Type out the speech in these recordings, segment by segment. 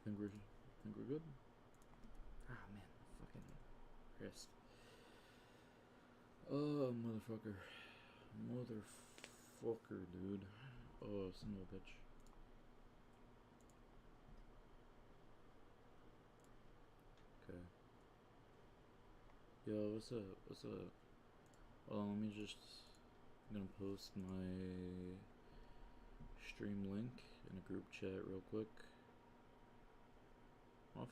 think we're good. Ah man, fucking wrist. Oh motherfucker, dude. Oh son of a bitch. Okay. Yo, what's up? What's up? Well, let me just. I'm gonna post my stream link in a group chat real quick. My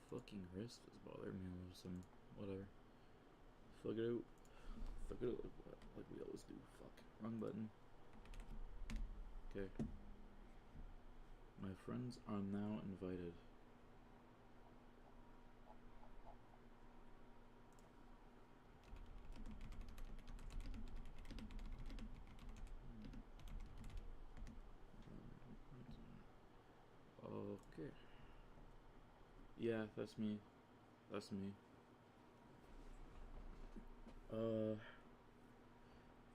fucking wrist is bothering me with some whatever. Fuck it out. Fuck it out like we always do. Fuck. Wrong button. Okay. My friends are now invited. Okay. Yeah, that's me. That's me.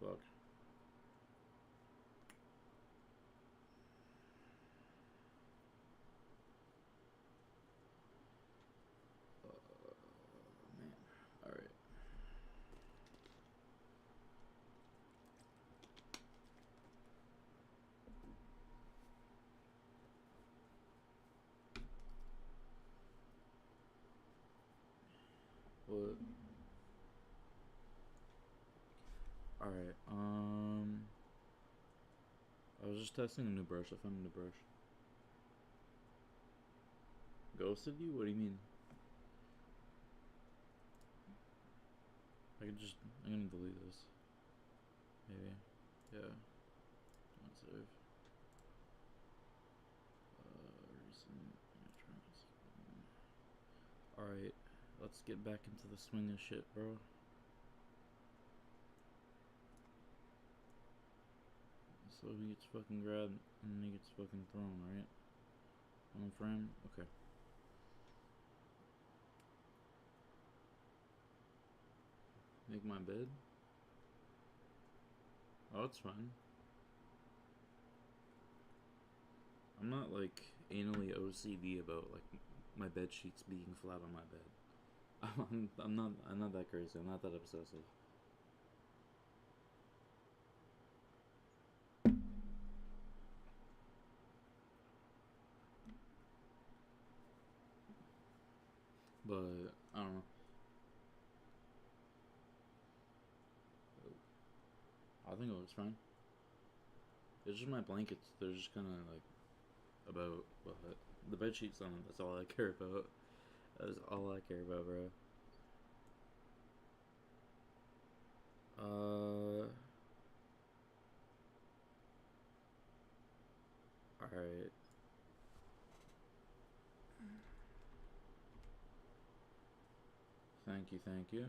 Fuck. Man. Alright. What? Alright, I was just testing a new brush. I found a new brush. Ghosted you? What do you mean? I'm gonna delete this. Maybe. Yeah. Don't save. Recent. Alright, let's get back into the swing of shit, bro. So he gets fucking grabbed and he gets fucking thrown, right? On frame? Okay. Make my bed? Oh, it's fine. I'm not like anally OCD about like my bed sheets being flat on my bed. I'm not that crazy. I'm not that obsessive. But I don't know. I think it looks fine. It's just my blankets. They're just kind of like about the bed sheets on them. That's all I care about. That's all I care about, bro. Alright. Thank you, thank you.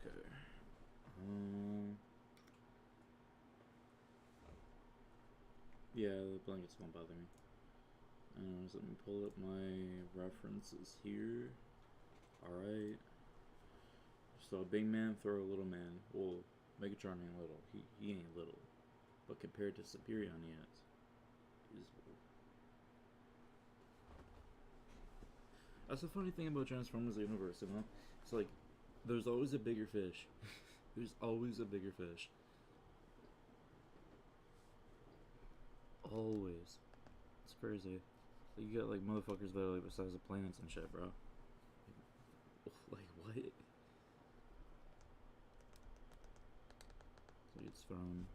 Okay. Yeah, the blankets won't bother me. Anyways, let me pull up my references here. Alright. So, a big man throw a little man. Well, Megatron ain't little. He ain't little. But compared to Superion, he is. He's little. That's the funny thing about Transformers universe, you know? It's like, there's always a bigger fish. There's always a bigger fish. Always. It's crazy. You get like motherfuckers that are like the size of planets and shit, bro. Like what? So it's from.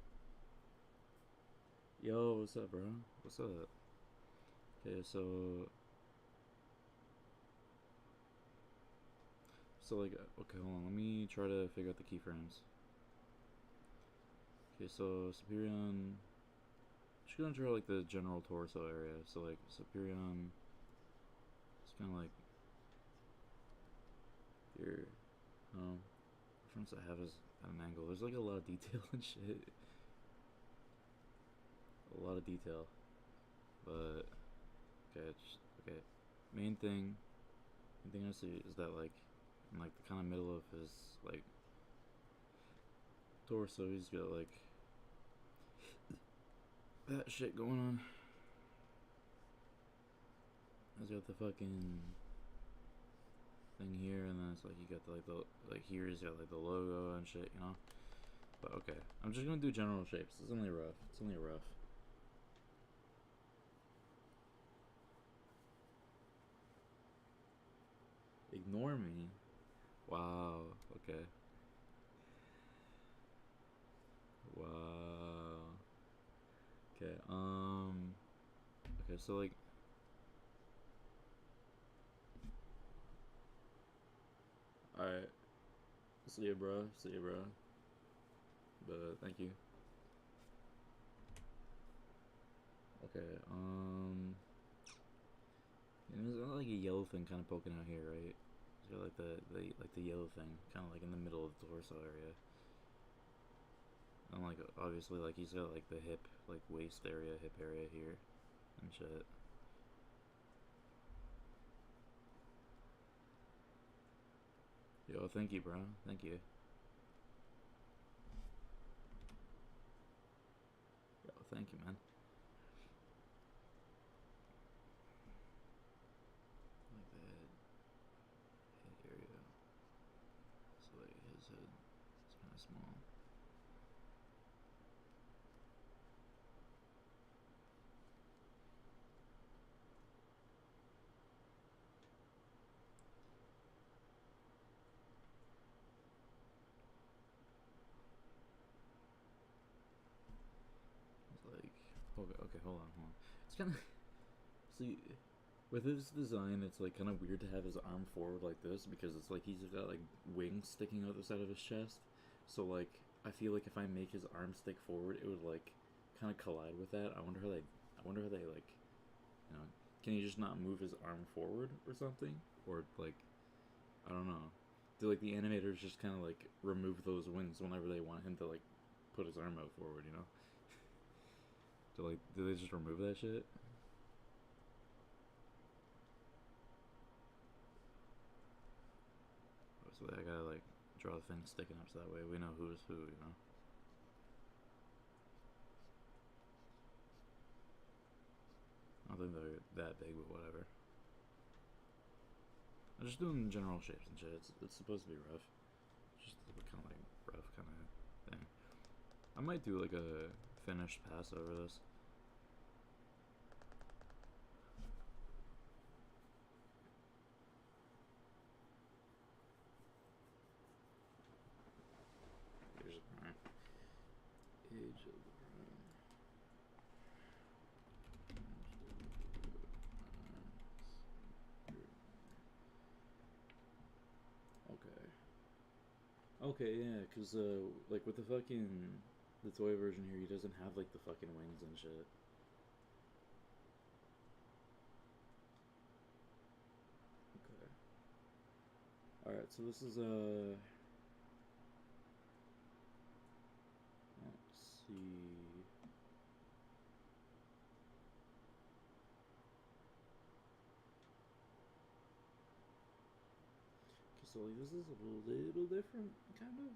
Yo, what's up, bro? What's up? Okay, so. So like, okay, hold on. Let me try to figure out the keyframes. Okay, so Superion. Just gonna draw like the general torso area. So like Superion. It's kind of like here. Reference I have is at an angle. There's like a lot of detail and shit. A lot of detail. But okay, okay. Main thing I see is that like in like the kind of middle of his like torso, he's got like that shit going on. It's got the fucking thing here, and then it's like you got like here is got like the logo and shit, you know. But okay, I'm just gonna do general shapes. It's only rough. It's only rough. Ignore me. Wow. Okay. Wow. Okay. Okay. So like. All right. See ya, bro. See ya, bro. But thank you. Okay. And there's like a yellow thing kind of poking out here, right? It's got like the yellow thing, kind of like in the middle of the torso area. And like obviously like he's got like the hip, like waist area, hip area here, and shit. Yo, thank you, bro. Thank you. Yo, thank you, man. Like the head area. So like his head is kind of small. It's like okay, hold on. It's kind of see. With his design, it's like kind of weird to have his arm forward like this because it's like he's got like wings sticking out the side of his chest. So like I feel like if I make his arm stick forward, it would like kind of collide with that. I wonder how they. I wonder how they like. You know, can he just not move his arm forward or something? Or like, I don't know. Do like the animators just kind of like remove those wings whenever they want him to like put his arm out forward? You know? Do they just remove that shit? So I gotta like draw the thing sticking up so that way we know who's who, you know. I don't think they're that big, but whatever. I'm just doing general shapes and shit. It's supposed to be rough. Just kind of like rough kind of thing. I might do like a finished pass over this. Age of the Okay, yeah, cause like with the fucking the toy version here, he doesn't have like the fucking wings and shit. Okay. All right, so this is let's see. So like this is a little different, kind of.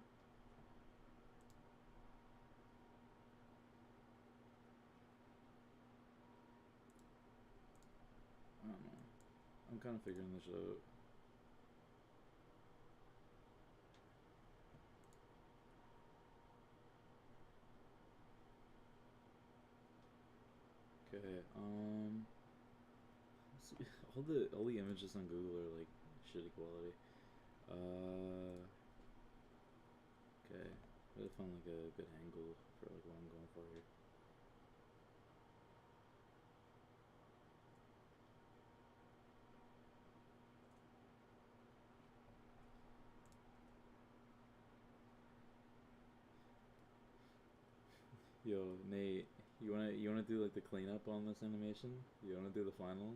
I don't know. I'm kind of figuring this out. Okay. See, all the images on Google are like shitty quality. Okay. I gotta find like a good angle for like what I'm going for here. Yo, Nate, you wanna do like the cleanup on this animation? You wanna do the final?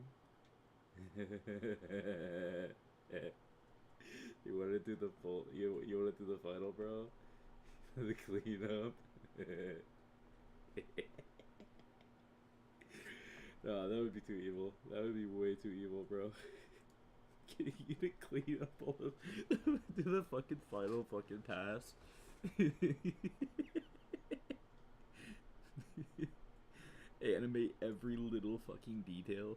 You wanna do the full? You wanna do the final, bro? The cleanup. No, that would be too evil. That would be way too evil, bro. Getting you to clean up all of do the fucking final fucking pass. animate every little fucking detail.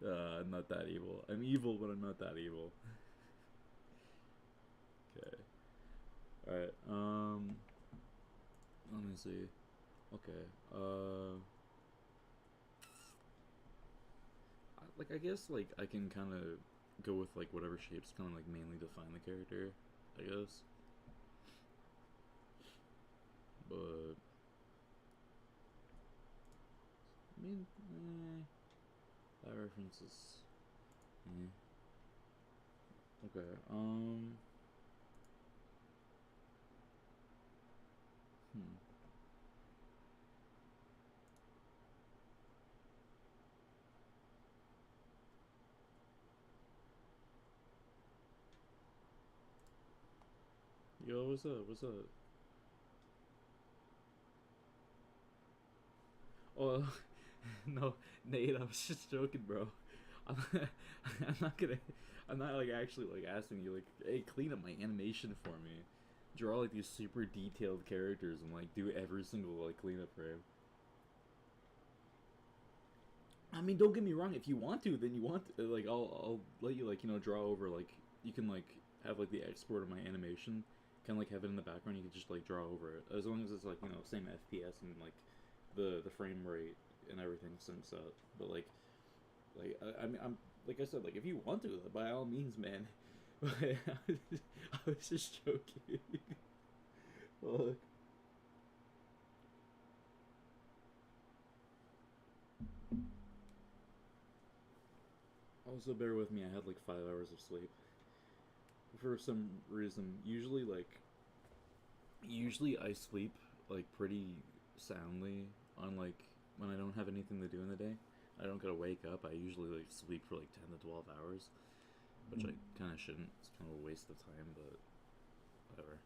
I'm not that evil. I'm evil, but I'm not that evil. Okay. Alright, let me see. Okay, I guess, like, I can kind of go with, like, whatever shapes kind of, like, mainly define the character, I guess. But, I mean, that reference is, okay, Yo, what's up, what's up? Oh, no, Nate, I was just joking, bro. I'm, I'm not gonna, I'm not, like, actually, like, asking you, like, hey, clean up my animation for me. Draw, like, these super detailed characters and, like, do every single, like, cleanup frame. I mean, don't get me wrong. If you want to, then you want to, like, I'll let you, like, draw over, like, you can, like, have, like, the export of my animation, kind of, like, have it in the background. You can just, like, draw over it, as long as it's, like, same FPS and, like, the frame rate and everything syncs up. But, I mean, I'm, like I said, like, if you want to, by all means, man. I was just joking. Fuck. Also, bear with me. I had, like, 5 hours of sleep for some reason. Usually I sleep, like, pretty soundly on, like, when I don't have anything to do in the day. I don't gotta wake up. I usually, like, sleep for, like, 10 to 12 hours, which I kind of shouldn't. It's kind of a waste of time, but whatever.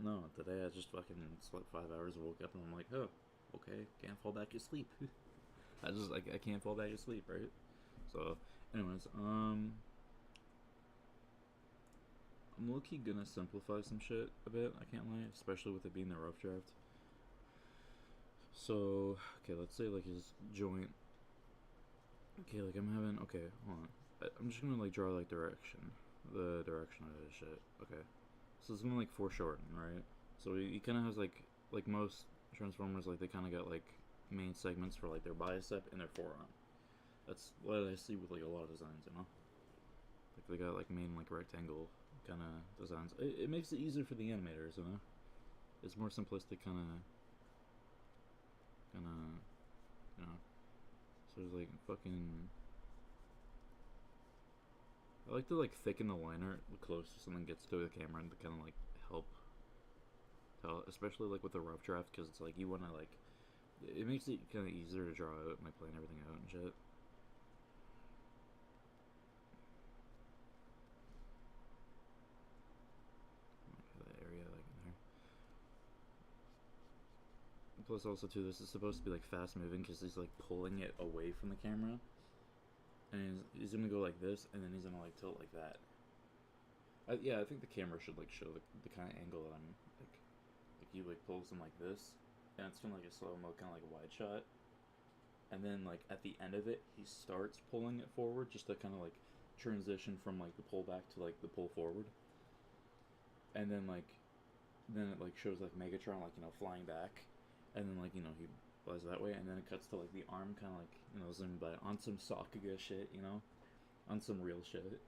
No, today I just fucking slept 5 hours, woke up, and I'm like, oh, okay, can't fall back asleep. I just, like, I can't fall back asleep, right? So, anyways, I'm low-key gonna simplify some shit a bit, I can't lie, especially with it being the rough draft. So, okay, let's say, like, his joint. Okay, like, okay, hold on. I'm just gonna, like, draw, like, the direction of this shit. Okay. So it's gonna, like, foreshorten, right? So he kind of has, like most Transformers, like, they kind of got, like, main segments for, like, their bicep and their forearm. That's what I see with, like, a lot of designs, Like, they got, like, main, like, rectangle kind of designs. It makes it easier for the animators, It's more simplistic, kind of, you know. So there's, like, fucking. I like to, like, thicken the line art the closer something gets to the camera and to kind of, like, help tell, especially, like, with the rough draft, because it's like you want to, like, it makes it kind of easier to draw out and, like, plan everything out and shit. Area, like, in there. Plus, also, too, this is supposed to be, like, fast moving because he's, like, pulling it away from the camera, and he's gonna go like this, and then he's gonna, like, tilt like that. Yeah, I think the camera should, like, show the kind of angle that I'm, like he, like, pulls him like this, and it's kind of like a slow mo, kind of like a wide shot, and then, like, at the end of it, he starts pulling it forward just to kind of, like, transition from, like, the pull back to, like, the pull forward, and then, like, then it, like, shows, like, Megatron, like, flying back, and then, like, he flies that way, and then it cuts to, like, the arm kind of, like, zoom by on some Sakuga shit, on some real shit.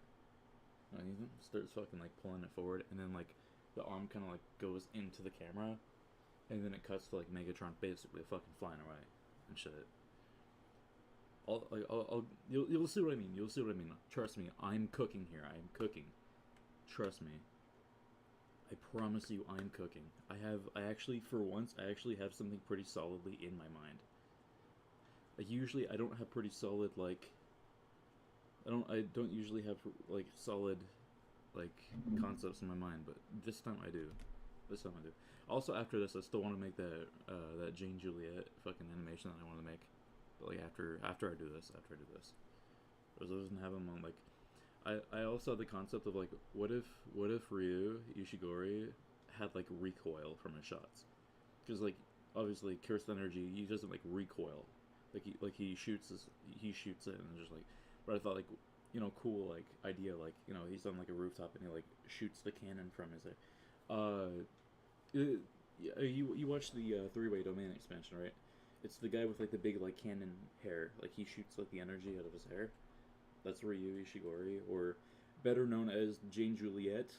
And he starts fucking, like, pulling it forward, and then, like, the arm kind of, like, goes into the camera, and then it cuts to, like, Megatron basically fucking flying away and shit. You'll see what I mean. You'll see what I mean. Trust me, I'm cooking here. I am cooking. Trust me. I promise you, I'm cooking. I actually, for once, I actually have something pretty solidly in my mind. Like, usually I don't have pretty solid, like, I don't usually have, like, solid, like, concepts in my mind, but this time I do. This time I do. Also, after this, I still want to make that Jane Juliet fucking animation that I want to make. But, like, after I do this, I doesn't have them on, like, I also had the concept of, like, what if Ryu Ishigori had, like, recoil from his shots, because, like, obviously cursed energy. He doesn't like recoil, he shoots he shoots it and just like. But I thought like, cool like idea like he's on like a rooftop and he like shoots the cannon from his. You watched the three-way domain expansion, right? It's the guy with like the big like cannon hair. Like he shoots like the energy out of his hair. That's Ryu Ishigori, or better known as Jane Juliet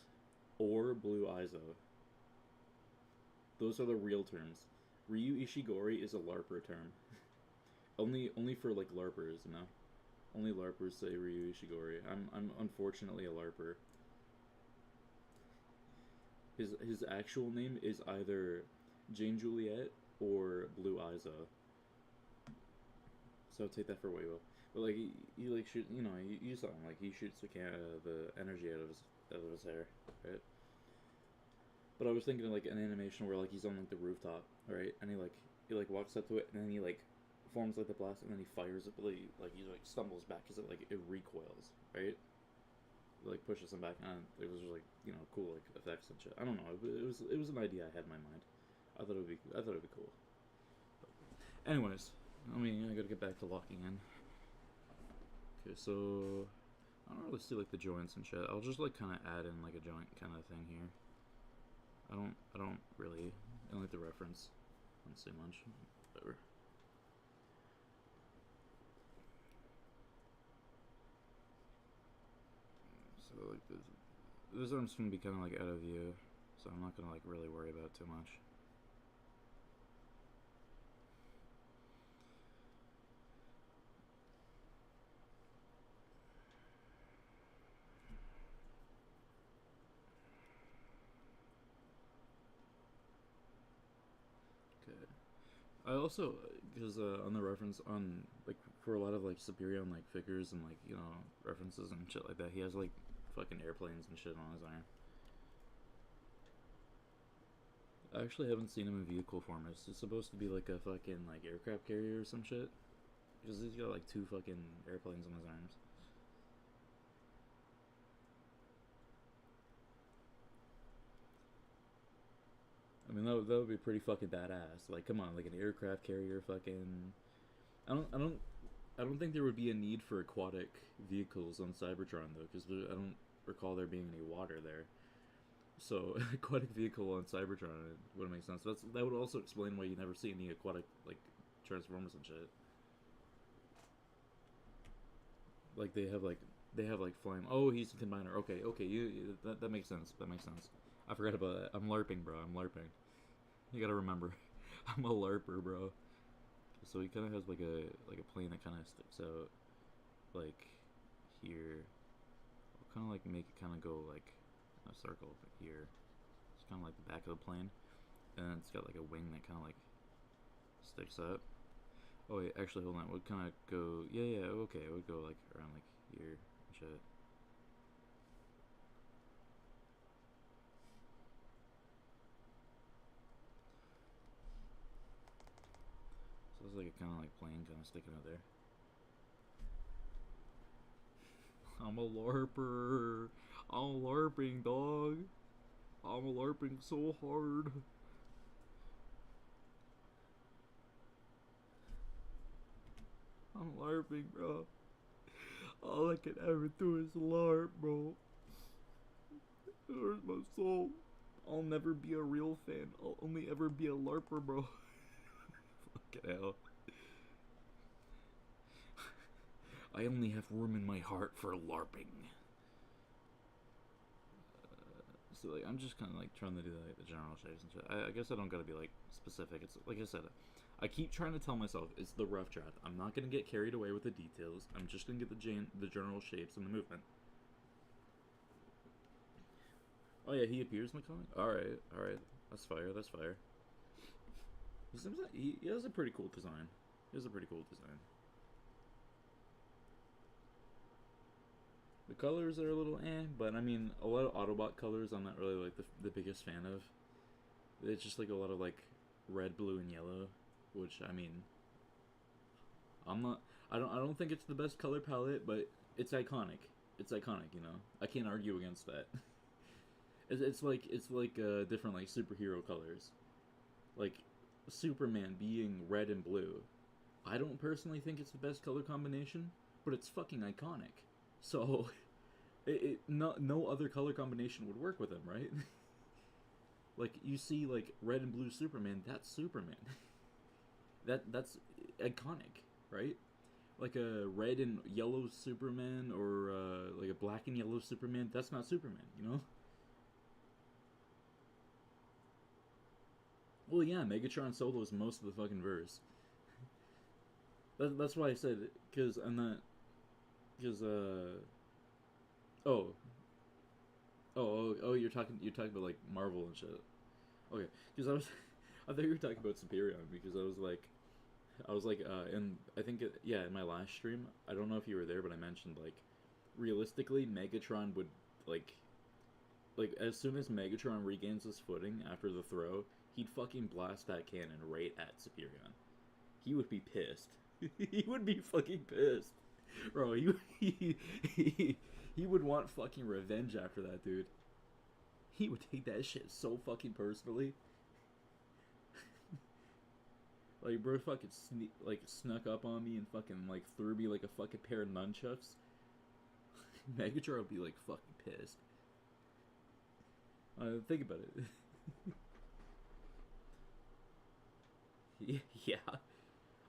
or Blue Izo. Those are the real terms. Ryu Ishigori is a LARPer term. Only for like LARPers, you know. Only LARPers say Ryu Ishigori. I'm unfortunately a LARPer. His actual name is either Jane Juliet or Blue Izo. So take that for what you will. But like he like shoot, you saw him like he shoots the energy out of his hair, right? But I was thinking of like an animation where like he's on like the rooftop, right? And he like walks up to it and then he like forms like the blast and then he fires it, but like he like stumbles back because it recoils, right? It, like pushes him back and it was just like cool like effects and shit. I don't know, it was an idea I had in my mind. I thought it'd be cool. But anyways, I gotta get back to locking in. Okay, so I don't really see like the joints and shit. I'll just like kind of add in like a joint kind of thing here. I don't really. I don't like the reference. I don't say much. Whatever. So like this arm's gonna be kind of like out of view, so I'm not gonna like really worry about it too much. I also, because on the reference on like for a lot of like Superior like figures and like references and shit like that, he has like fucking airplanes and shit on his arm. I actually haven't seen him in vehicle form. It's supposed to be like a fucking like aircraft carrier or some shit, because he's got like two fucking airplanes on his arms. I mean, that would be pretty fucking badass. Like, come on, like an aircraft carrier, fucking. I don't, I don't, I don't think there would be a need for aquatic vehicles on Cybertron though, because I don't recall there being any water there. So, aquatic vehicle on Cybertron wouldn't make sense. That would also explain why you never see any aquatic like Transformers and shit. Like they have like flame. Oh, he's a combiner. Okay, that makes sense. That makes sense. I forgot about that. I'm LARPing, bro. I'm LARPing. You gotta remember, I'm a LARPer, bro. So he kind of has like a plane that kind of sticks out, like here. I'll kind of like make it kind of go like a circle here. It's kind of like the back of the plane, and it's got like a wing that kind of like sticks up. Oh wait, actually, hold on. It would kind of go. Yeah, okay. It would go like around like here and shit. So it's like a kind of like plane kind of sticking out there. I'm a LARPer. I'm LARPing, dog. I'm LARPing so hard. I'm LARPing, bro. All I can ever do is LARP, bro. It hurts my soul. I'll never be a real fan. I'll only ever be a LARPer, bro. Fucking hell. I only have room in my heart for LARPing. So like, I'm just kind of like trying to do like the general shapes and shit. I guess I don't gotta be like specific. It's like I said, I keep trying to tell myself it's the rough draft. I'm not gonna get carried away with the details. I'm just gonna get the general shapes and the movement. Oh yeah, he appears in the comic. All right, that's fire. That's fire. He has a pretty cool design. He has a pretty cool design. The colors are a little but I mean, a lot of Autobot colors I'm not really like the biggest fan of. It's just like a lot of like red, blue, and yellow, which I mean, I'm not. I don't think it's the best color palette, but it's iconic. It's iconic, you know. I can't argue against that. It's like different like superhero colors. Like Superman being red and blue, I don't personally think it's the best color combination, but it's fucking iconic. So, no other color combination would work with him, right? Like you see like red and blue Superman, that's Superman. That's iconic, right? Like a red and yellow Superman or like a black and yellow Superman, that's not Superman, you know? Well, yeah, Megatron solos most of the fucking verse. That's why I said because I'm not because oh you're talking about like Marvel and shit. Okay, because I thought you were talking about Superion because and I think yeah, in my last stream, I don't know if you were there, but I mentioned like realistically, Megatron would like like as soon as Megatron regains his footing after the throw, he'd fucking blast that cannon right at Superion. He would be pissed. He would be fucking pissed, bro. He would want fucking revenge after that, dude. He would take that shit so fucking personally. Like, bro, fucking snuck up on me and fucking like threw me like a fucking pair of nunchucks. Megatron would be like fucking pissed. Think about it. Yeah,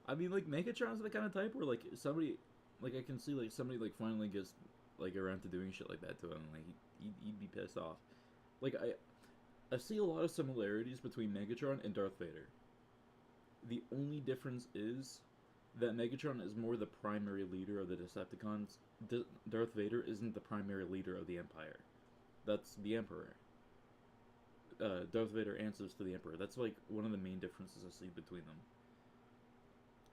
I mean, like Megatron's the kind of type where like somebody, like I can see like somebody like finally gets like around to doing shit like that to him. Like he'd be pissed off. Like I see a lot of similarities between Megatron and Darth Vader. The only difference is that Megatron is more the primary leader of the Decepticons. Darth Vader isn't the primary leader of the Empire. That's the Emperor. Darth Vader answers to the Emperor. That's like one of the main differences I see between them.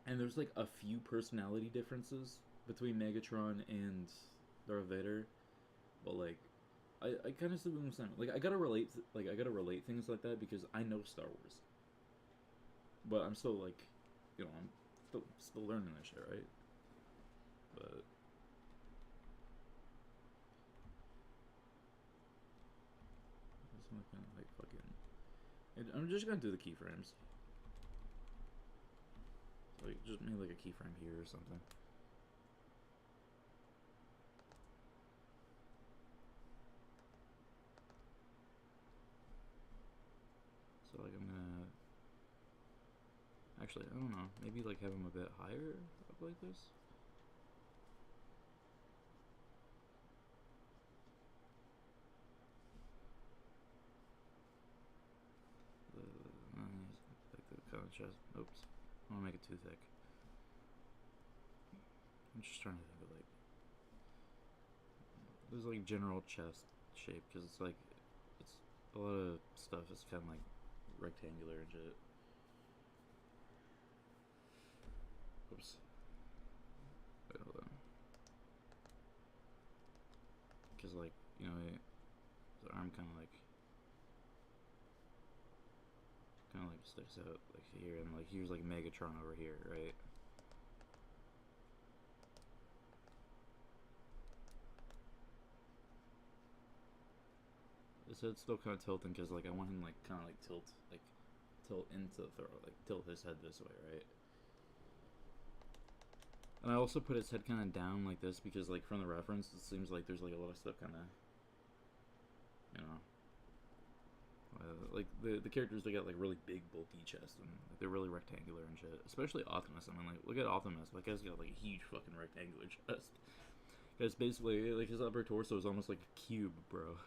And there's like a few personality differences between Megatron and Darth Vader, but like I kind of see what I'm saying. Like I gotta relate things like that because I know Star Wars, but I'm still like, I'm still learning that shit, right? But kind of like fucking. I'm just gonna do the keyframes. Like just maybe like a keyframe here or something. So like I'm gonna actually I don't know, maybe like have them a bit higher up like this. Like the kind of chest. Oops, I don't want to make it too thick. I'm just trying to think of like there's like general chest shape because it's like it's a lot of stuff is kind of like rectangular and shit. Oops. Wait, hold on. Because like his arm kind of like sticks out like here, and like here's like Megatron over here, right? His head's still kind of tilting because like I want him like kind of like tilt into the throw, like tilt his head this way, right? And I also put his head kind of down like this because like from the reference it seems like there's like a lot of stuff kind of, like the characters, they got like really big bulky chests and like, they're really rectangular and shit. Especially Optimus. I mean, like look at Optimus. That guy's got like a huge fucking rectangular chest. Guy's basically like his upper torso is almost like a cube, bro.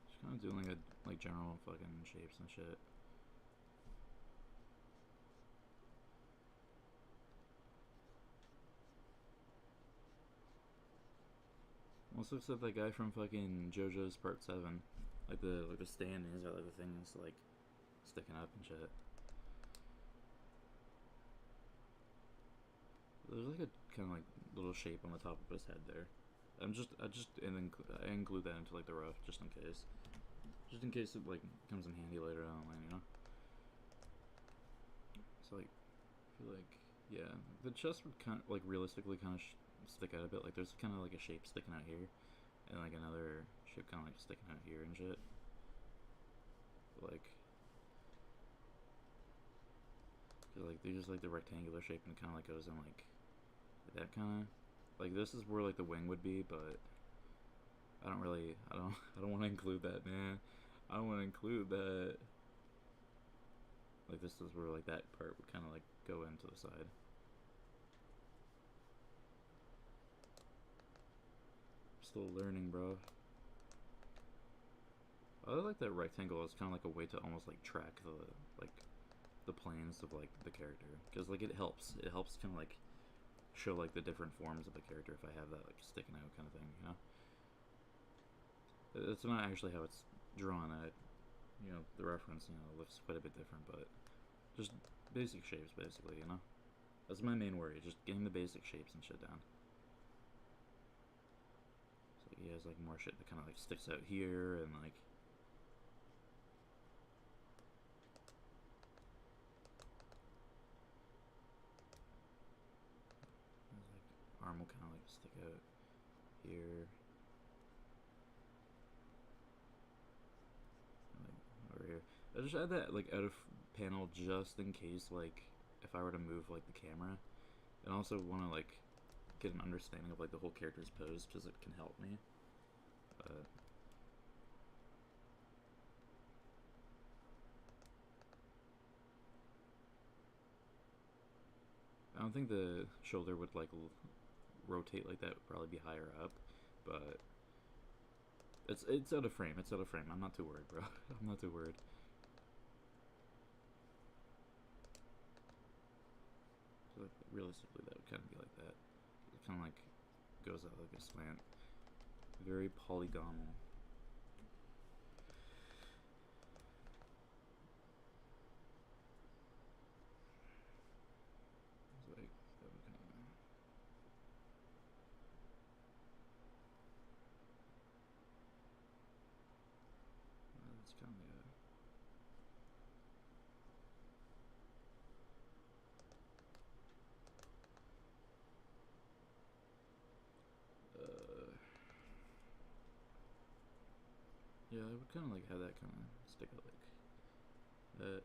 Just kind of doing like general fucking shapes and shit. Almost looks like that guy from fucking JoJo's Part 7. Like the stand, and he's got like the things like sticking up and shit. There's like a kind of like little shape on the top of his head there. I include that into like the rough just in case. Just in case it like comes in handy later on, So like I feel like yeah, the chest would kind of like realistically kind of stick out a bit. Like there's kind of like a shape sticking out here, and like another shape kind of like sticking out here and shit. Like, cause like they're just like the rectangular shape and kind of like goes in like that kind of. Like this is where like the wing would be, but I don't want to include that, man. I don't want to include that. Like this is where like that part would kind of like go into the side. Still learning, bro. I like that rectangle as kind of like a way to almost like track the planes of like the character, because like it helps kind of like show like the different forms of the character if I have that like sticking out kind of thing, you know. It's not actually how it's drawn. You know, the reference, you know, looks quite a bit different, but just basic shapes, basically, you know. That's my main worry, just getting the basic shapes and shit down. So he has like more shit that kind of like sticks out here and like. Arm will kind of like stick out here. Like over here. I just add that like out of panel just in case like if I were to move like the camera. And also want to like get an understanding of like the whole character's pose because it can help me. I don't think the shoulder would like rotate like that. Would probably be higher up, but it's out of frame. It's out of frame. I'm not too worried, bro. I'm not too worried. So like, realistically, that would kind of be like that. It kind of like goes out like a slant. Very polygonal. Yeah, I would kind of like have that kind of stick out like that.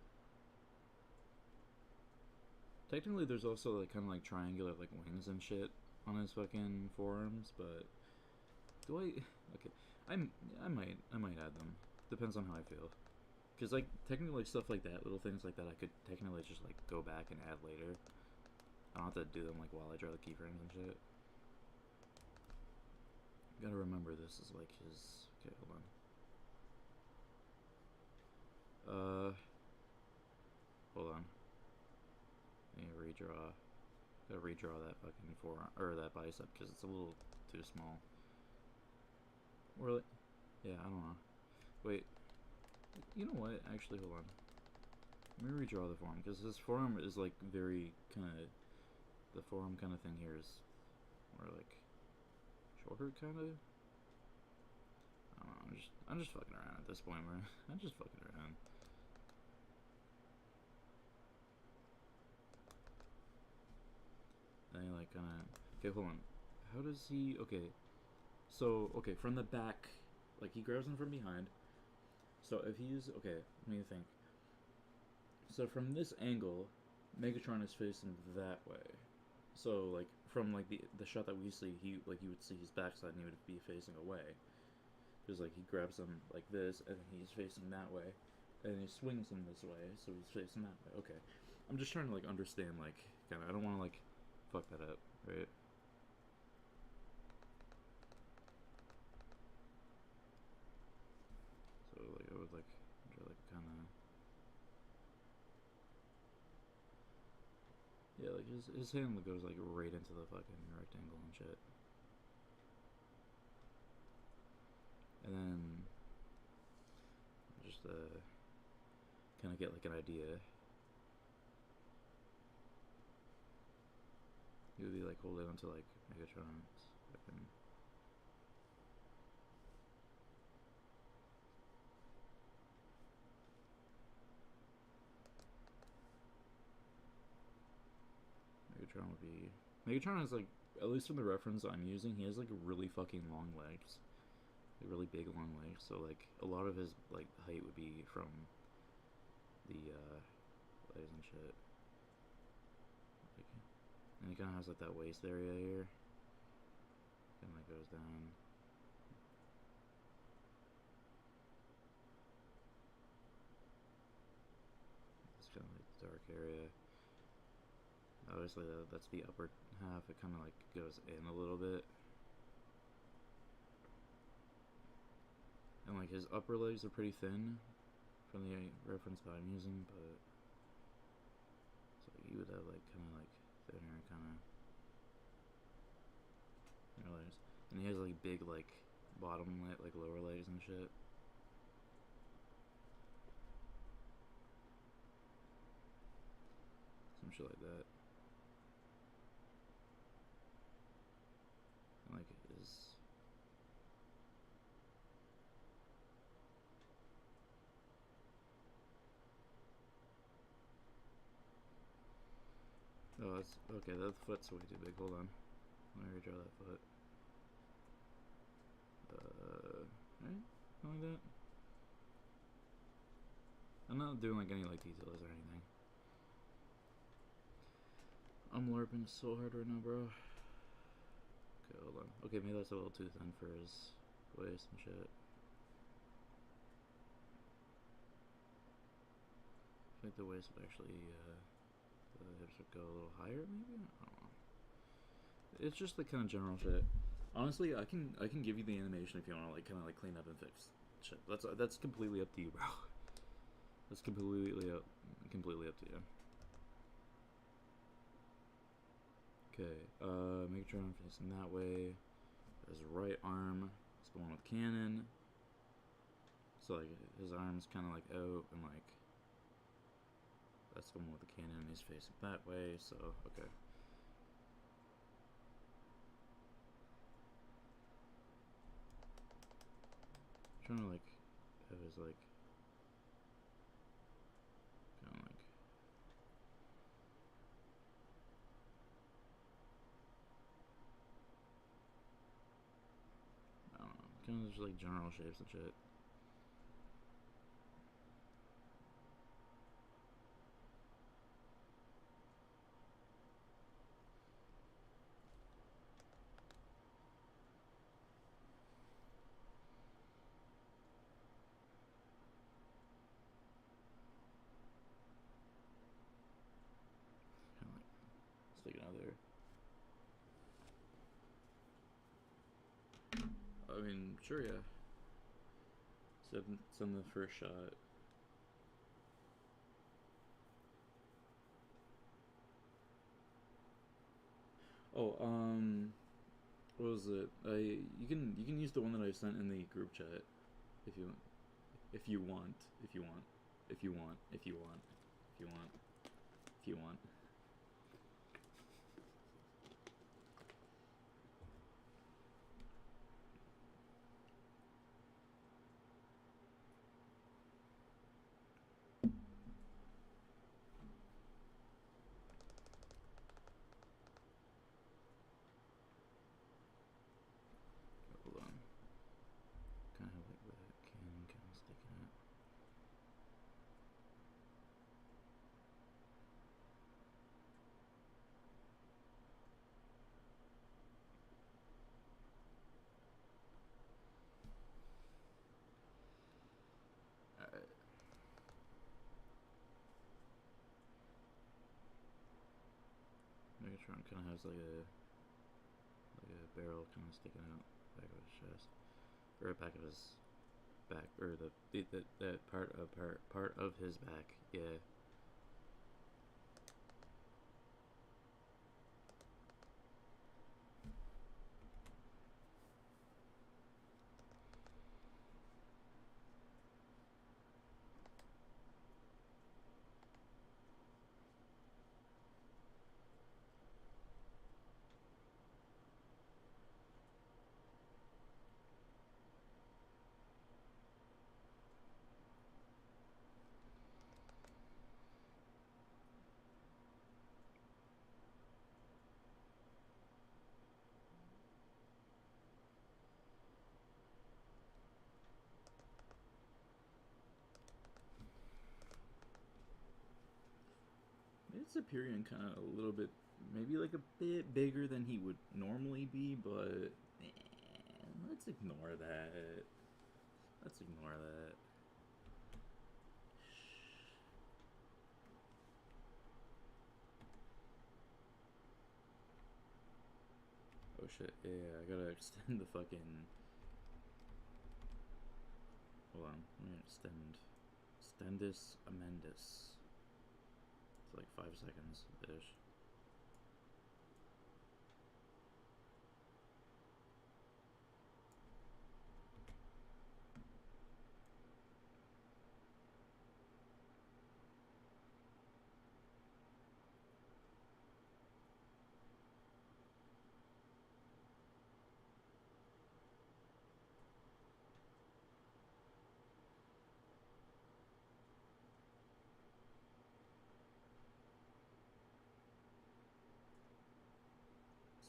Technically, there's also like kind of like triangular like wings and shit on his fucking forearms, but do I? Okay, I might add them. Depends on how I feel. Cause like technically stuff like that, little things like that, I could technically just like go back and add later. I don't have to do them like while I draw the keyframes and shit. Gotta remember this is like his. Okay, hold on. Hold on. I need to redraw. Gotta redraw that fucking forearm or that bicep because it's a little too small. Or like, yeah, I don't know. Wait, you know what? Actually, hold on. Let me redraw the forearm because his forearm is like very kind of. The forearm kind of thing here is more like shorter, kind of. I don't know. I'm just fucking around at this point, man. I'm just fucking around. Then he like kind of. Okay, hold on. How does he? Okay, so okay, from the back, like he grabs him from behind. So if he's okay, let me think. So from this angle, Megatron is facing that way. So like from like the shot that we see, he like you would see his backside and he would be facing away. Because like he grabs him like this and he's facing that way, and he swings him this way, so he's facing that way. Okay, I'm just trying to like understand like kind of. I don't want to like fuck that up, right? So like I would like kind of. Yeah, like his hand goes like right into the fucking rectangle and shit. And then just kind of get like an idea. He would be like holding onto like Megatron's fucking. Megatron would be. Megatron is like at least in the reference I'm using, he has like really fucking long legs, like really big long legs. So like a lot of his like height would be from the legs and shit. Like, and he kind of has like that waist area here, and like goes down. It's kind of like the dark area. Obviously, that's the upper half. It kind of like goes in a little bit. And like his upper legs are pretty thin from the reference that I'm using, but so you would have like kind of like thinner kind of legs. And he has like big like bottom leg, like lower legs and shit. Some shit like that. And like his oh, that's okay. That foot's way too big. Hold on, let me redraw that foot. Right, like that. I'm not doing like any like details or anything. I'm LARPing so hard right now, bro. Okay, hold on. Okay, maybe that's a little too thin for his waist and shit. I think the waist would actually, the hips would go a little higher, maybe? I don't know. It's just the kind of general shit. Honestly, I can give you the animation if you want to like kind of like clean up and fix shit. That's completely up to you, bro. That's completely up to you. Okay, make sure I'm facing that way. His right arm is going with cannon. So like his arm's kind of like out and like that's going with the cannon. And he's facing that way. So okay. I'm trying to like have his like kind of like I don't know, kind of just like general shapes and shit. Kind of like sticking out there. I mean, sure, yeah. Send the first shot. Oh, what was it? You can use the one that I sent in the group chat if you if you want if you want if you want if you want if you want if you want. Hold on. Kind of like the cannon kind of sticking out. Alright. Megatron kind of has like a barrel kind of sticking out back of his chest, or back of his back, or that part of his back. Yeah. Superior kind of a little bit, maybe like a bit bigger than he would normally be, but let's ignore that. Let's ignore that. Oh shit, yeah, I gotta extend the fucking... Hold on, let me extend this amendus. It's like 5 seconds-ish.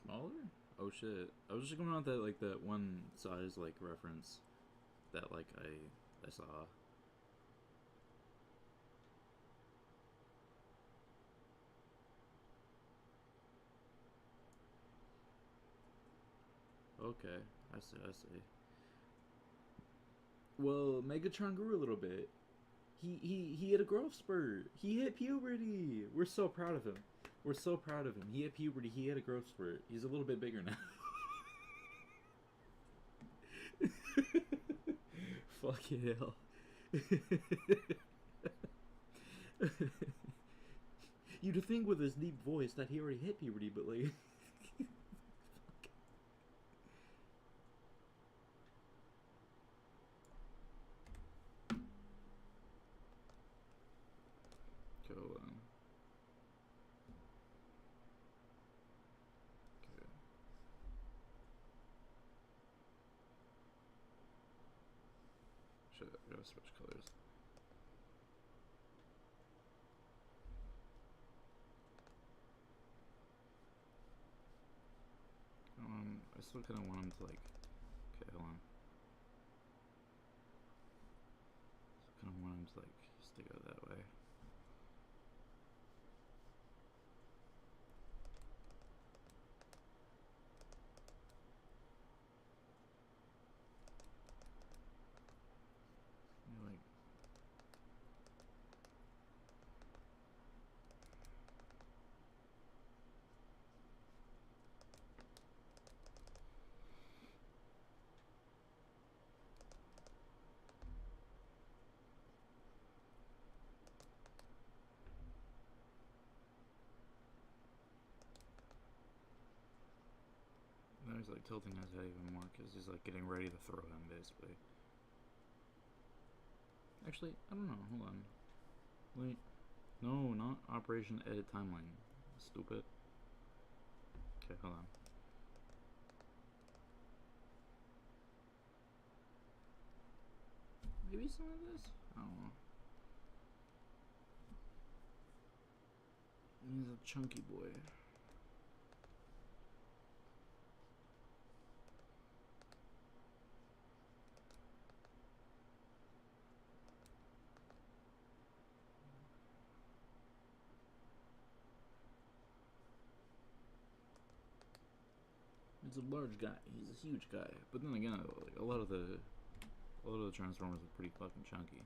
Smaller? Oh shit. I was just going on that like that one size like reference that like I saw. Okay, I see. Well, Megatron grew a little bit. He had a growth spurt. He hit puberty. We're so proud of him. We're so proud of him. He hit puberty. He had a growth spurt. He's a little bit bigger now. Fucking hell. You'd think with his deep voice that he already hit puberty, but like... Go on. Okay. Shit, I gotta switch colors. I still kind of want him to like... Okay, hold on. Still kind of want him to like stick out that way. Like... Now he's like tilting his head even more because he's like getting ready to throw him basically. Actually, I don't know. Hold on. Wait. No, not Operation Edit Timeline. Stupid. Okay, hold on. Maybe some of this? I don't know. He's a chunky boy. He's a large guy. He's a huge guy. But then again, like, a lot of the Transformers are pretty fucking chunky.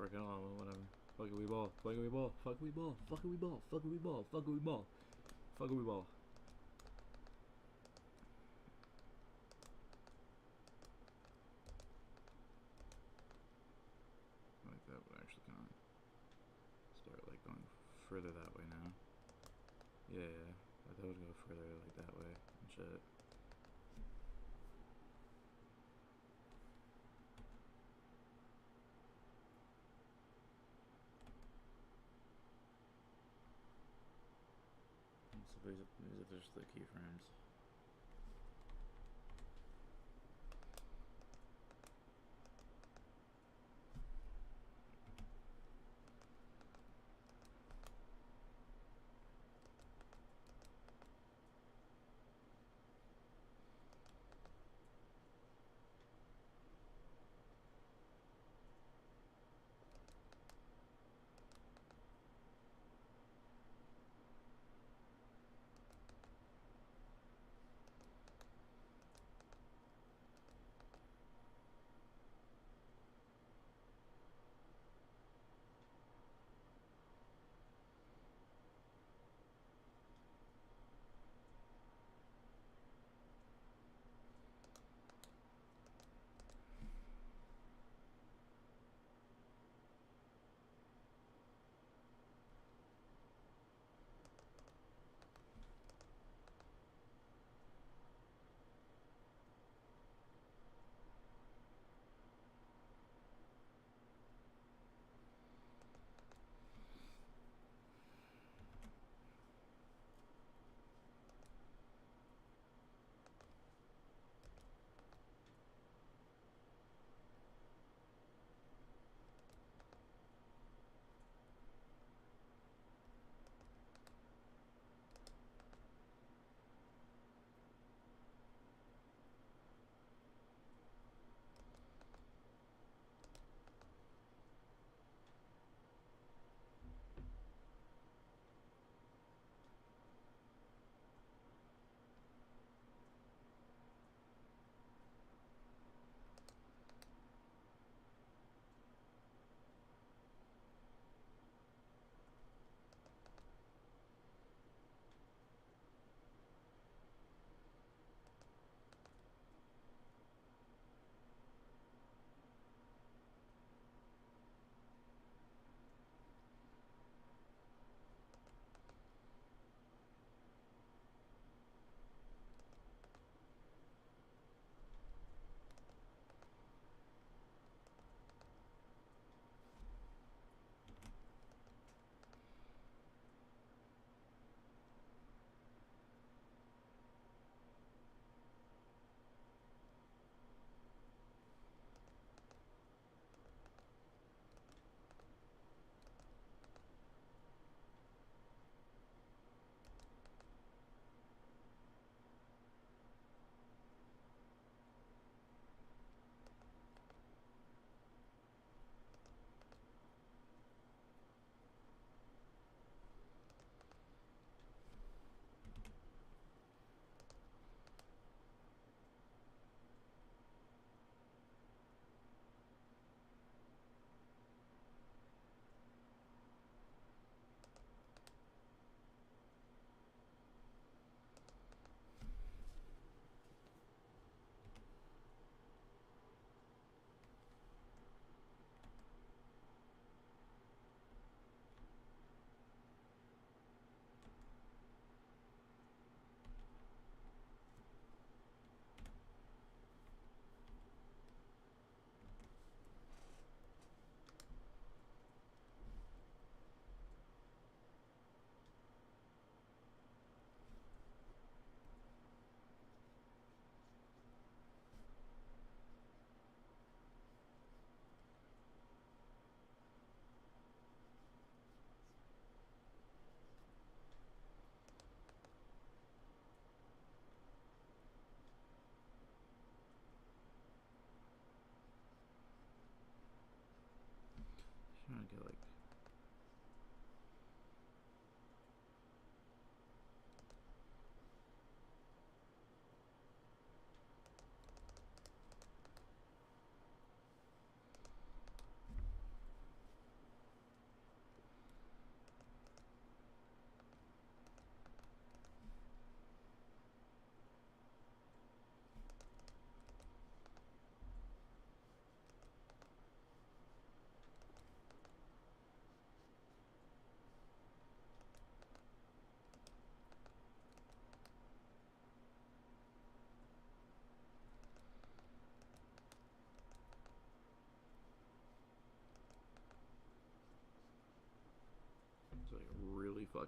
working on whatever. Fuck we ball. Fuck we ball. Fuck we ball. Fuck we ball. Fuck we ball. Fuck we ball. Fuck we ball. Like that would actually kind of start like going further that way now. Yeah, but that would go further like that way and shit. So these are just the keyframes.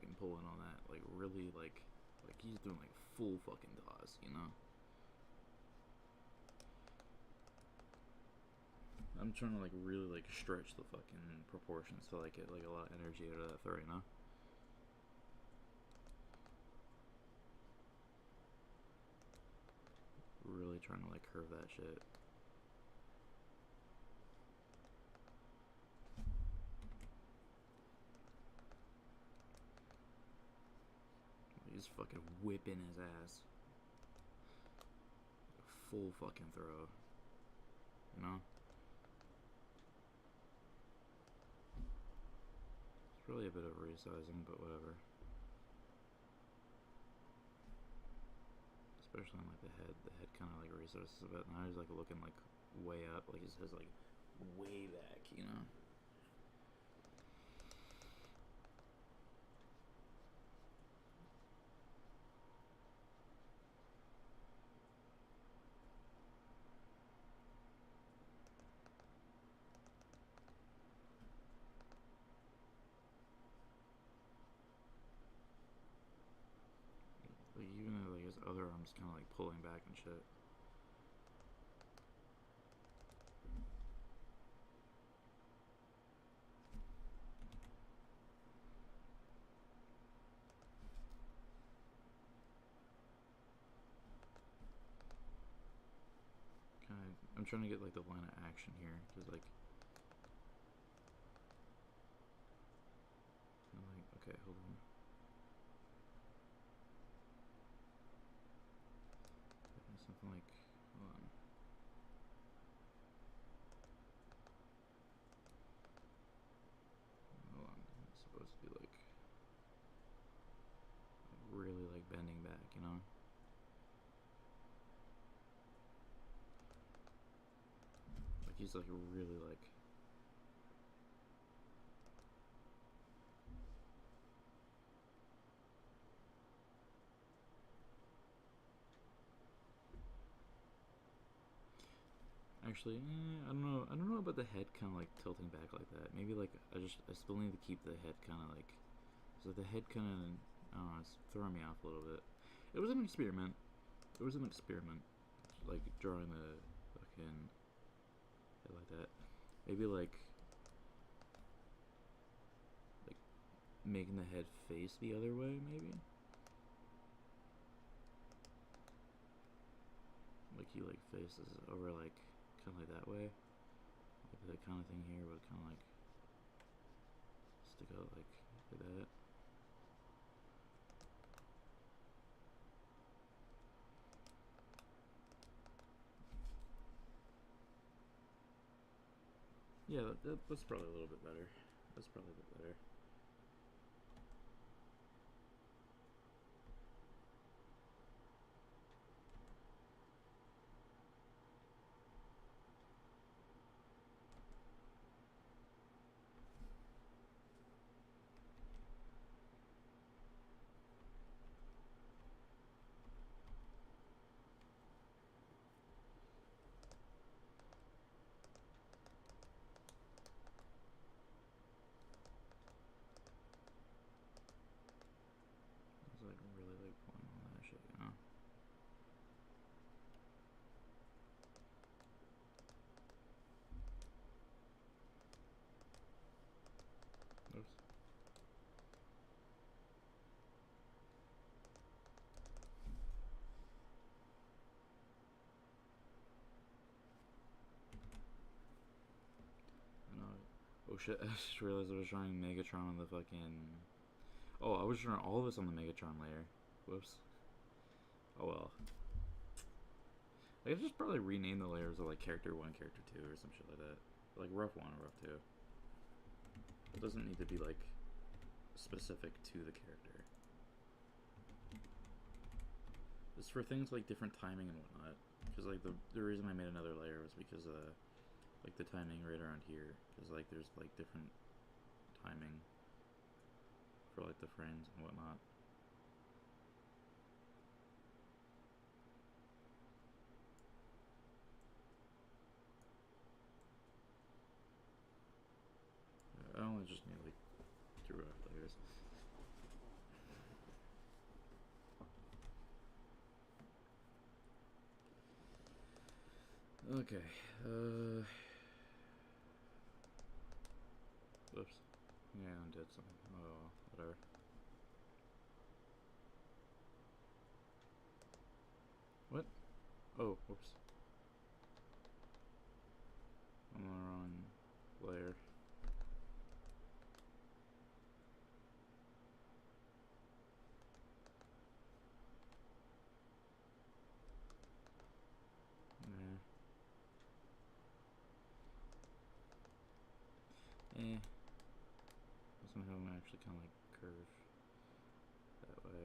fucking pulling on that, like really like he's doing like full fucking DOS, you know. I'm trying to like really like stretch the fucking proportions to like get like a lot of energy out of that throw, you know. Really trying to like curve that shit. He's fucking whipping his ass. Full fucking throw. You know? It's really a bit of resizing, but whatever. Especially on like the head. The head kind of like resizes a bit. Now he's like looking like way up. Like his head's like way back, you know? Like even though like his other arm's kind of like pulling back and shit. I'm trying to get like the line of action here, cause like, I'm like, okay, hold on. Something like, hold on. Hold on, it's supposed to be like really like bending back, you know? Like he's like really like. Actually, I don't know. I don't know about the head kind of like tilting back like that. Maybe like I still need to keep the head kind of like. So the head kind of, I don't know, it's throwing me off a little bit. It was an experiment. It was an experiment, like drawing the fucking head like that. Maybe like making the head face the other way, maybe. Like he like faces over like kind of like that way. Like that kind of thing here would kind of like stick out like that. Yeah, that's probably a little bit better. That's probably a bit better. It's like really like pulling on that shit, you know? Oops. I know. Oh shit, I just realized I was drawing Megatron on the fucking. Oh, I was drawing all of this on the Megatron layer. Whoops. Oh well. I could just probably rename the layers of like character 1, character 2, or some shit like that. Like rough 1 or rough 2. It doesn't need to be like specific to the character. It's for things like different timing and whatnot. Because like the reason I made another layer was because like the timing right around here. Because like there's like different timing for like the frames and whatnot. I only just need like 2 rough layers. Okay. Oops. Yeah, I undid something. Oh, whatever. What? Oh, whoops. I'm on the wrong layer. Yeah. Somehow I'm actually kind of like curve that way.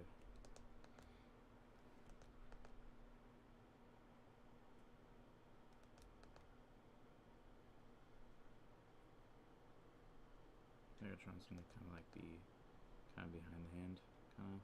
Megatron's gonna kind of like be kind of behind the hand, kind of.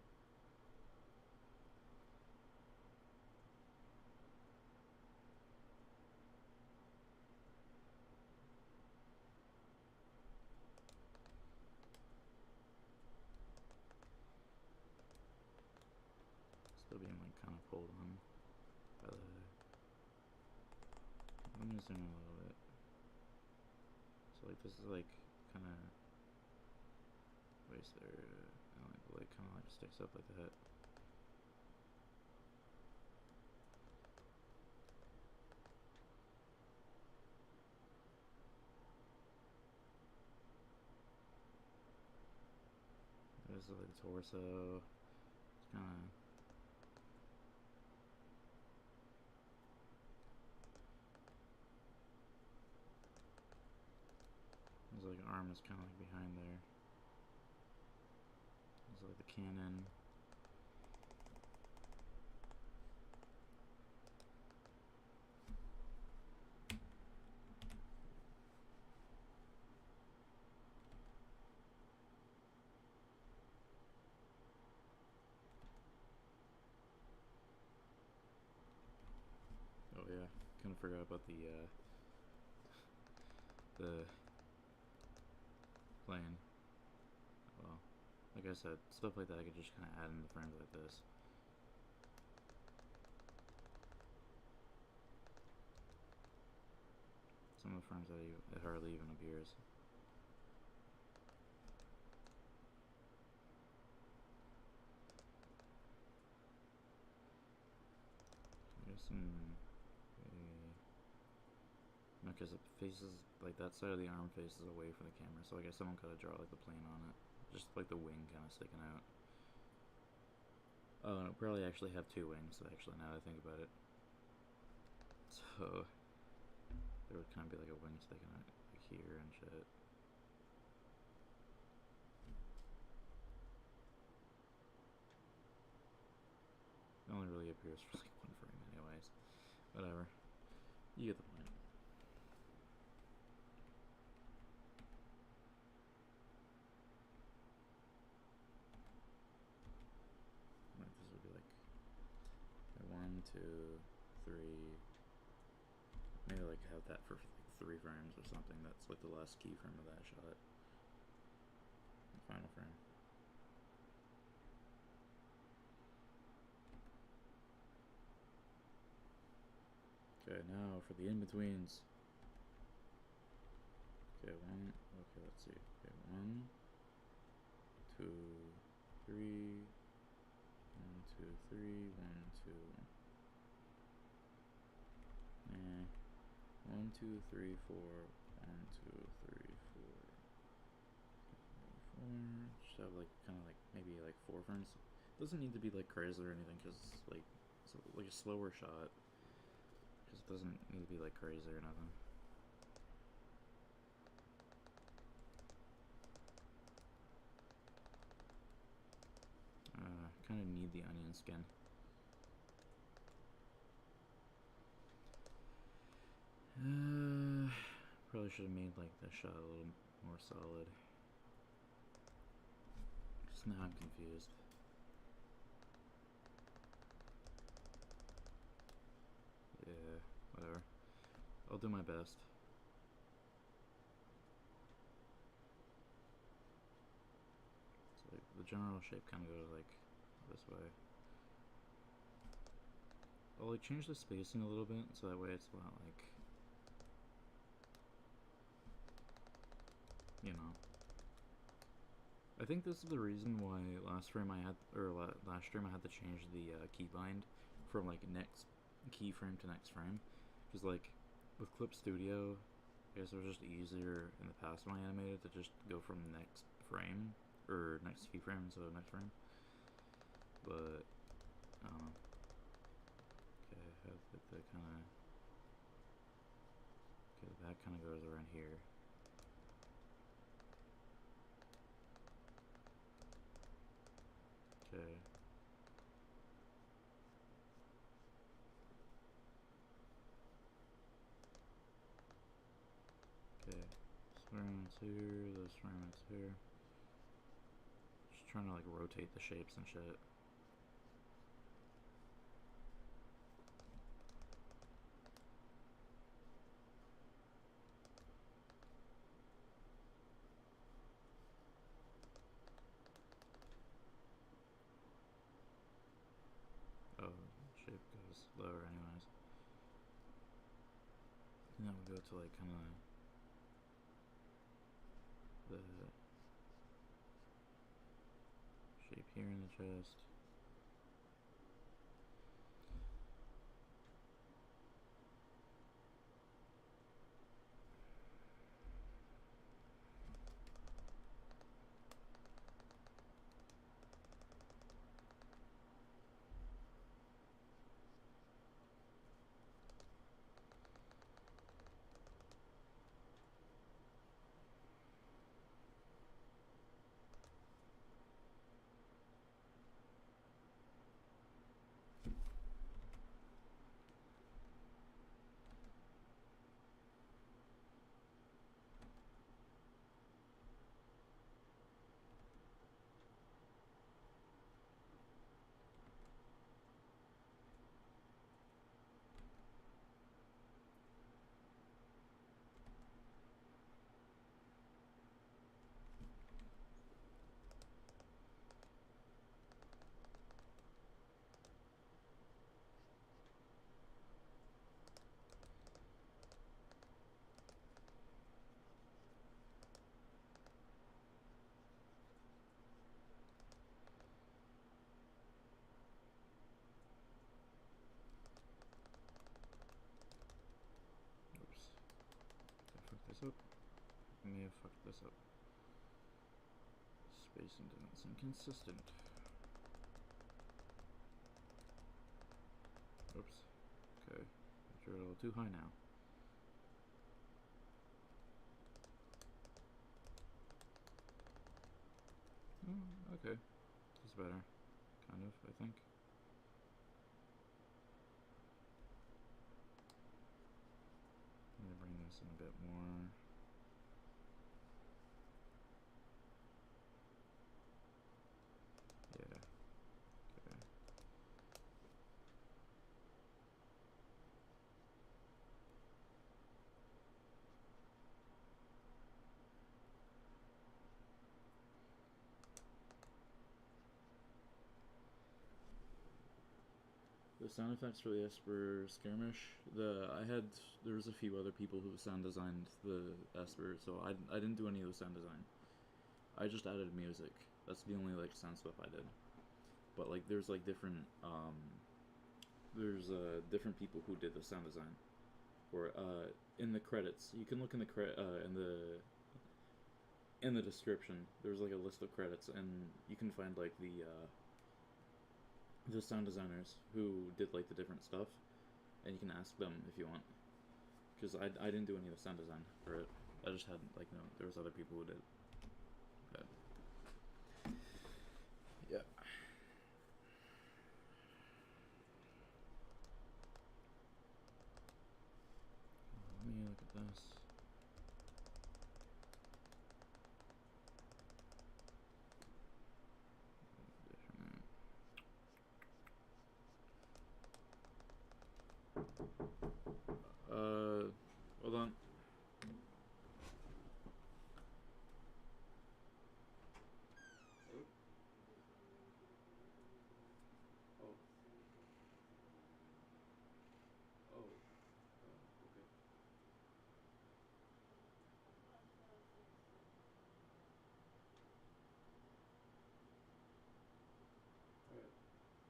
Still being like kind of pulled on by the. Let me zoom in a little bit. So like this is like kind of waist there, and like the leg kind of like sticks up like that. There's like the torso. It's kind of. There's like arm is kind of like behind there. There's like the cannon. Oh yeah, kind of forgot about the plane. Well, like I said, stuff like that I could just kind of add in the frames like this. Some of the frames that it hardly even appears. I guess no, because it faces like that side of the arm faces away from the camera, so I guess someone could have drawn like the plane on it, just like the wing kind of sticking out. Oh, and it'll probably actually have two wings. So actually, now that I think about it, so there would kind of be like a wing sticking out like here and shit. It only really appears for like one frame, anyways. Whatever. You get the point. Like this would be like 1, 2, 3. Maybe like have that for like 3 frames or something. That's like the last keyframe of that shot. The final frame. Okay, now for the in-betweens. Okay, let's see. Okay, 1, 2, 3. 1, 2, 3. 1, 2. 1, 2, 3, 4. 1, 2, 3, 4. 4. Just have like kind of like maybe like 4 frames. Doesn't need to be like crazy or anything, because like it's like a slower shot. Because it doesn't need to be like crazy or nothing. Kind of need the onion skin. Probably should have made like the shot a little more solid. Just now I'm confused. Yeah, whatever. I'll do my best. So like the general shape kind of goes like this way. I'll like change the spacing a little bit so that way it's not like I think this is the reason why last stream I had, or last stream I had to change the keybind from like next keyframe to next frame, because like with Clip Studio, I guess it was just easier in the past when I animated to just go from next frame or next keyframe to next frame. But I don't know. Okay, that kind of. Okay, that kind of goes around here. Okay. Okay. This framework's here, this framework's here. Just trying to like rotate the shapes and shit. Oh, shape goes lower anyways. And then we'll go to like kind of the shape here in the chest. Oops. Did I fuck this up? I may have fucked this up. Spacing doesn't seem consistent. Oops. Okay. You're a little too high now. Oh, okay. This is better. Kind of, I think. I'm gonna bring this in a bit more. Yeah. Okay. The sound effects for the Esper skirmish, there was a few other people who sound designed the Esper, so I didn't do any of the sound design. I just added music. That's the only like sound stuff I did. But like there's like different different people who did the sound design. Or in the credits, you can look in the description. There's like a list of credits, and you can find like the sound designers who did like the different stuff, and you can ask them if you want. Because I didn't do any of the sound design for it. I just had like there was other people who did. But yeah. Let me look at this. Hold on.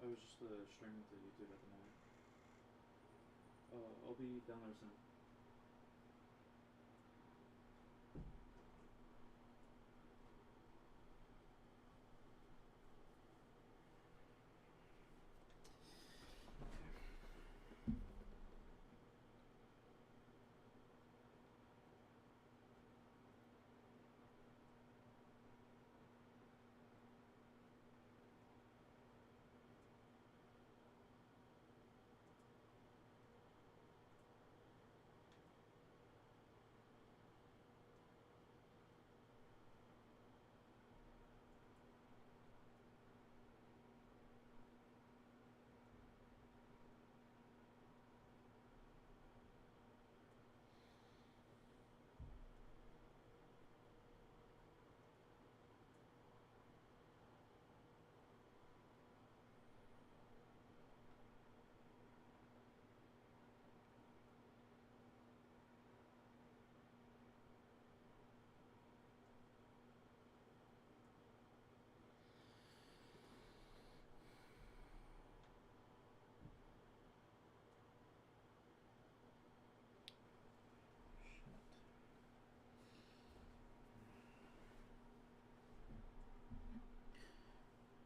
I was just streaming to YouTube at the moment. I'll be down there soon.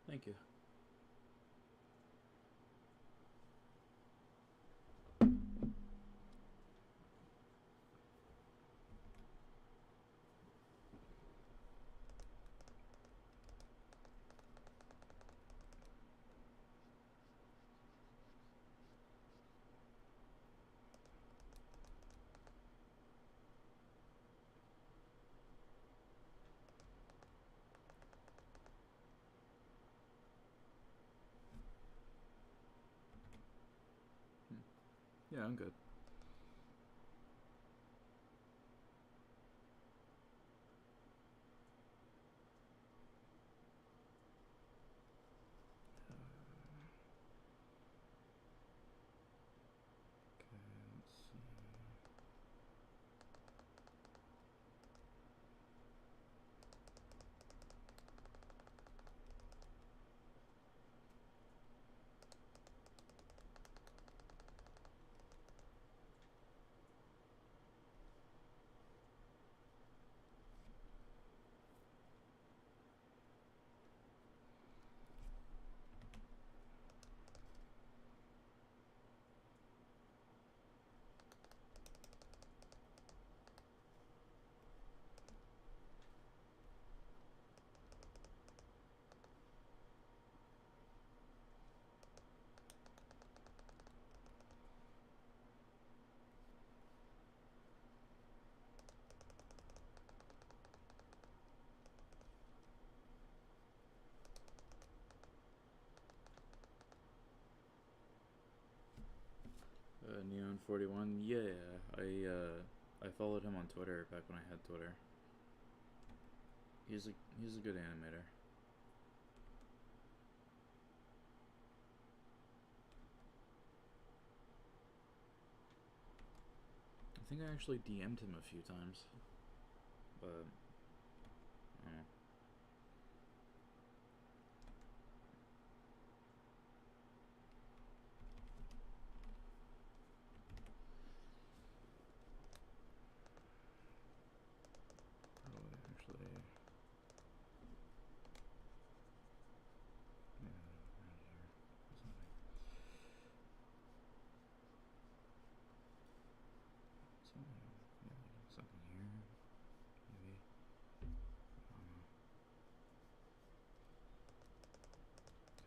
Thank you. Yeah, I'm good. Okay, let's see. Neon41. Yeah, I followed him on Twitter back when I had Twitter. He's a good animator. I think I actually DM'd him a few times, but I don't know. Probably actually. Yeah, manager. Something. Something here. Maybe.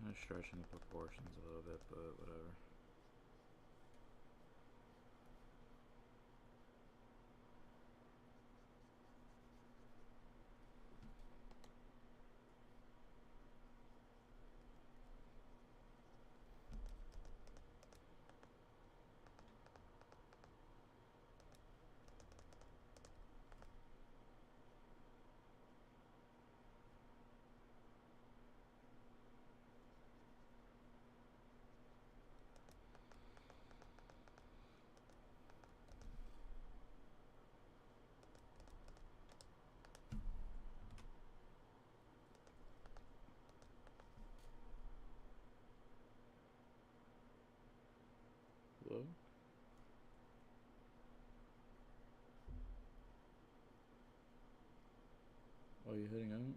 Kind of stretching the proportions a little bit, but whatever. you heading out?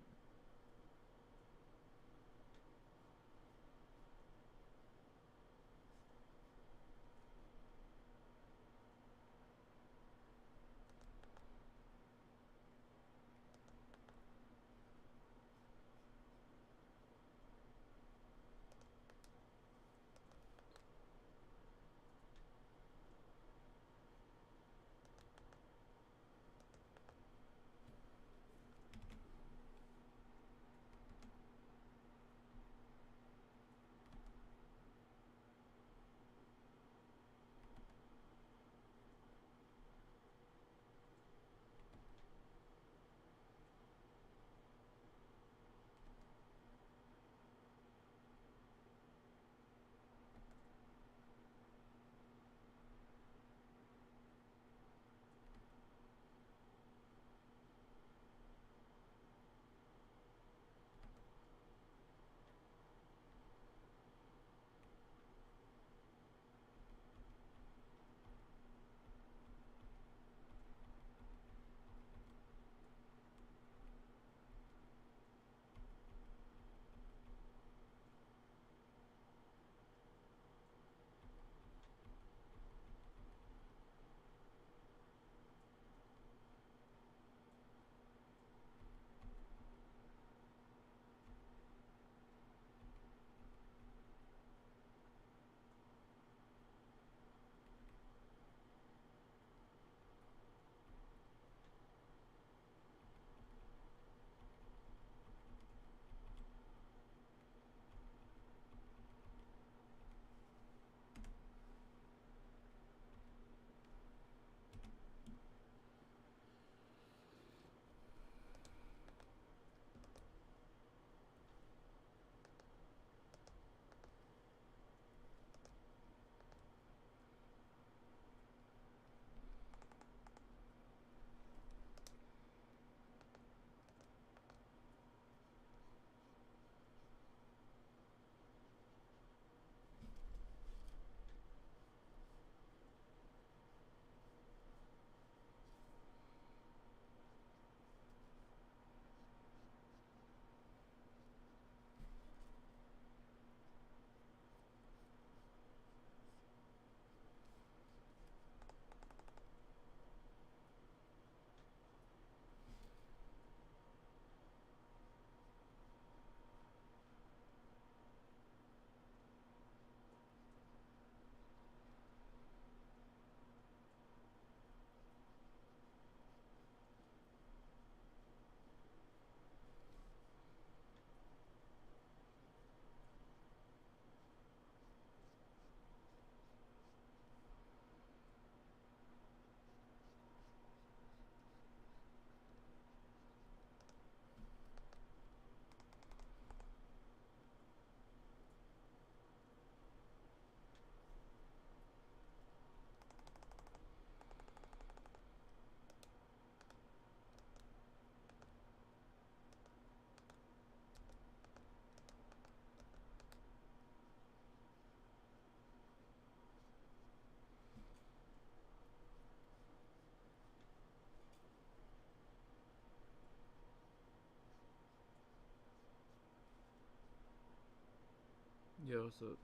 Yeah, what's up?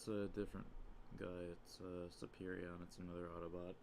It's a different guy. It's Superior, and it's another Autobot.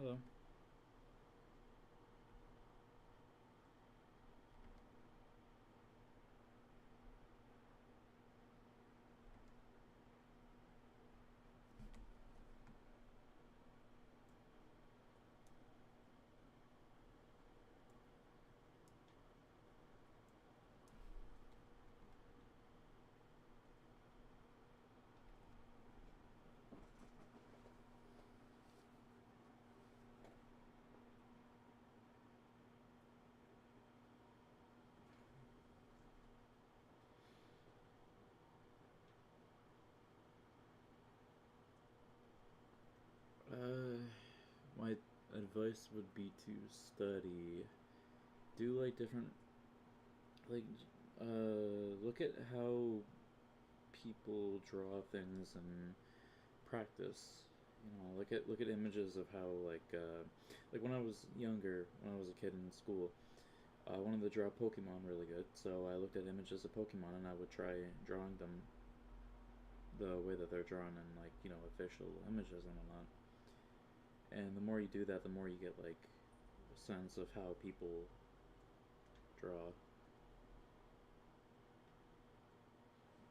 Hello. My advice would be to study. Do like different, like, look at how people draw things and practice. You know, look at images of how like when I was younger, when I was a kid in school, I wanted to draw Pokemon really good, so I looked at images of Pokemon and I would try drawing them the way that they're drawn in like official images and whatnot. And the more you do that, the more you get like a sense of how people draw.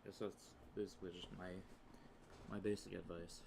I guess that's basically just my basic advice.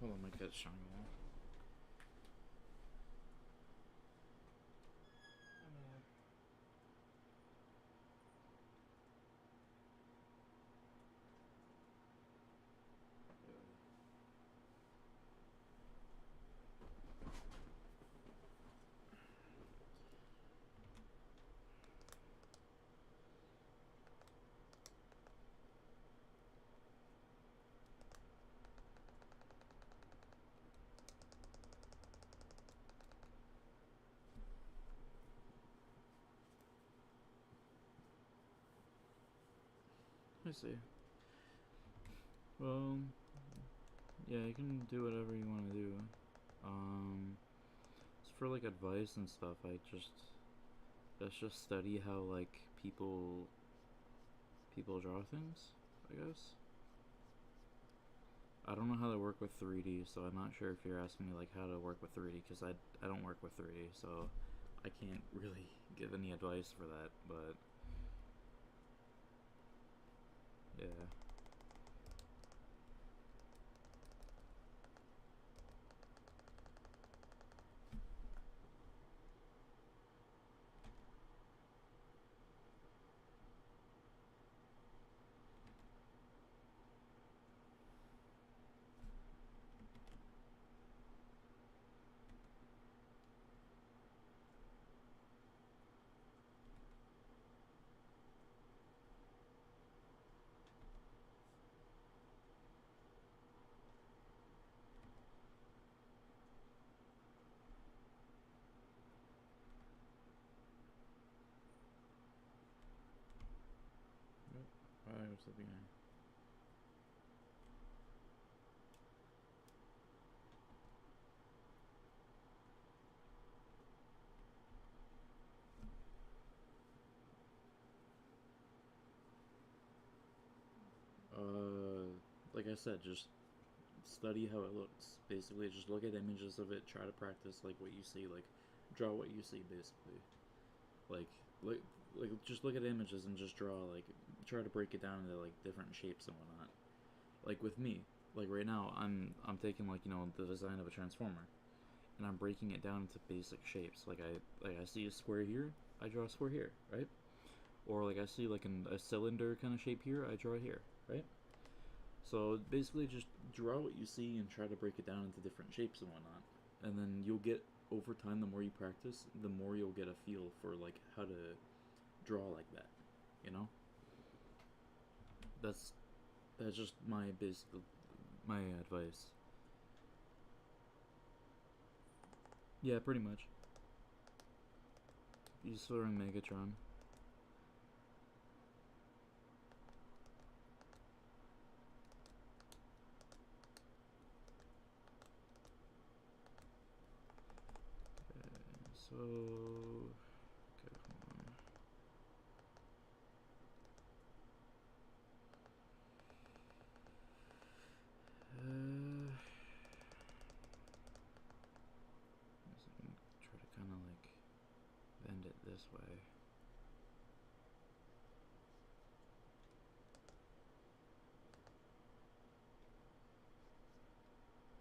Hold on, my cat's showing me that. Let me see. Well, yeah, you can do whatever you want to do. As for like advice and stuff, let's just study how like people draw things, I guess. I don't know how to work with 3D, so I'm not sure if you're asking me like how to work with 3D because I don't work with 3D, so I can't really give any advice for that. But yeah. Nope. Alright, what's the beginning? I said, just study how it looks. Basically, just look at images of it. Try to practice like what you see. Like, draw what you see. Basically, like, like, just look at images and just draw. Like, try to break it down into like different shapes and whatnot. Like with me, like right now, I'm taking like the design of a transformer, and I'm breaking it down into basic shapes. Like I see a square here, I draw a square here, right? Or like I see like a cylinder kind of shape here, I draw here, right? So basically, just draw what you see and try to break it down into different shapes and whatnot, and then you'll get over time. The more you practice, the more you'll get a feel for like how to draw like that. You know, that's that's just my advice. Yeah, pretty much. You still in Megatron. So, okay, hold on. Try to kind of like bend it this way.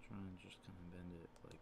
Try and just kind of bend it like.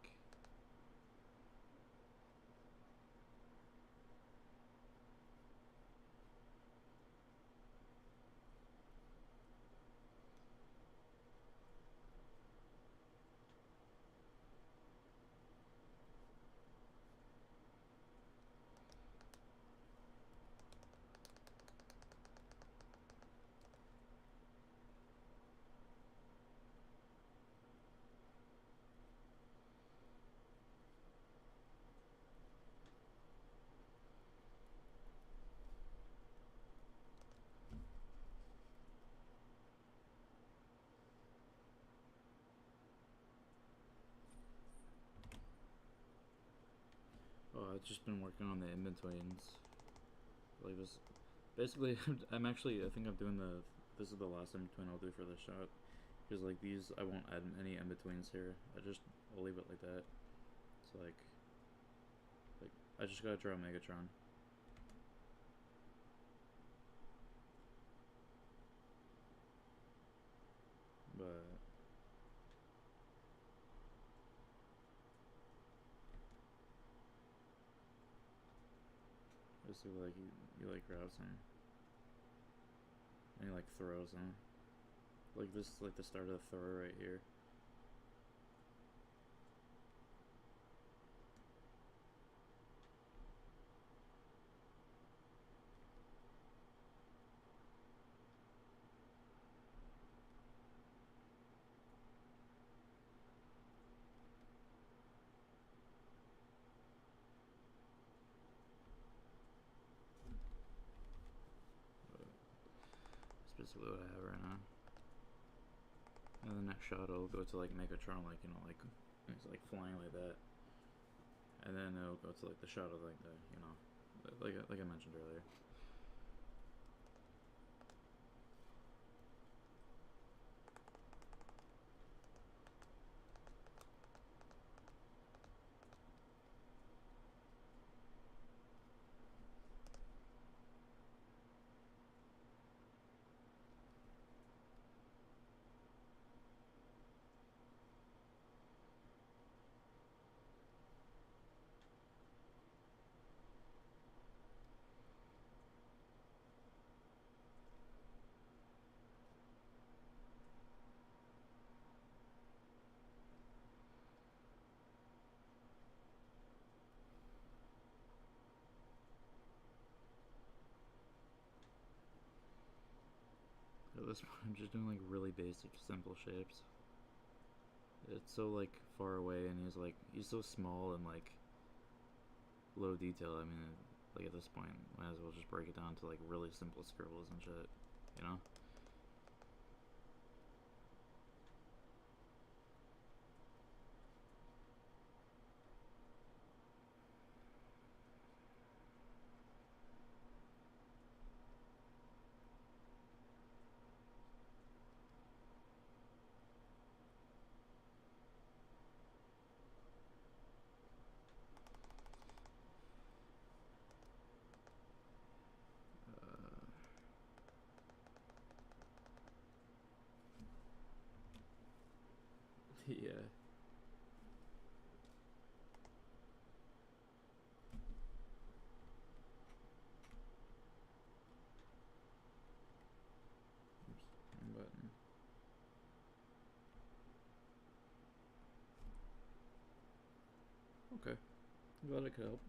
Oh, I've just been working on the in-betweens. Like this. Basically, I'm actually, I think I'm doing this is the last in-between I'll do for this shot. Because like these, I won't add any in-betweens here. I'll leave it like that. It's like, I just gotta draw Megatron. But basically like you like grabs him. And he like throws him. Like this is like the start of the throw right here. But that's basically what I have right now. And the next shot I'll go to like Megatron, like like it's like flying like that. And then it'll go to like the shot of like the like I mentioned earlier. At this point, I'm just doing like really basic, simple shapes. It's so like far away, and he's so small and like low detail. I mean, like at this point, might as well just break it down to like really simple scribbles and shit, you know? Yeah. Oops, wrong button. Okay. I'm glad I could help.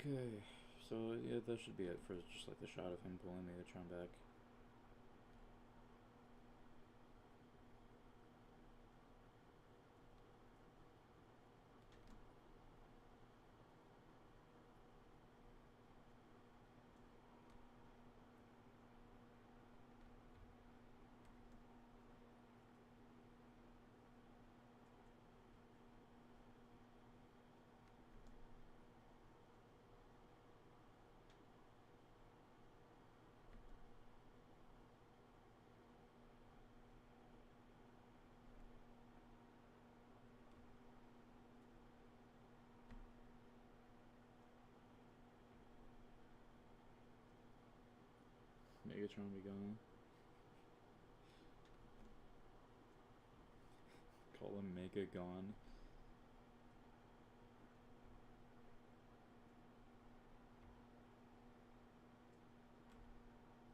Okay, so yeah, that should be it for just like the shot of him pulling Megatron back. Megatron be gone. Call him Mega Gone.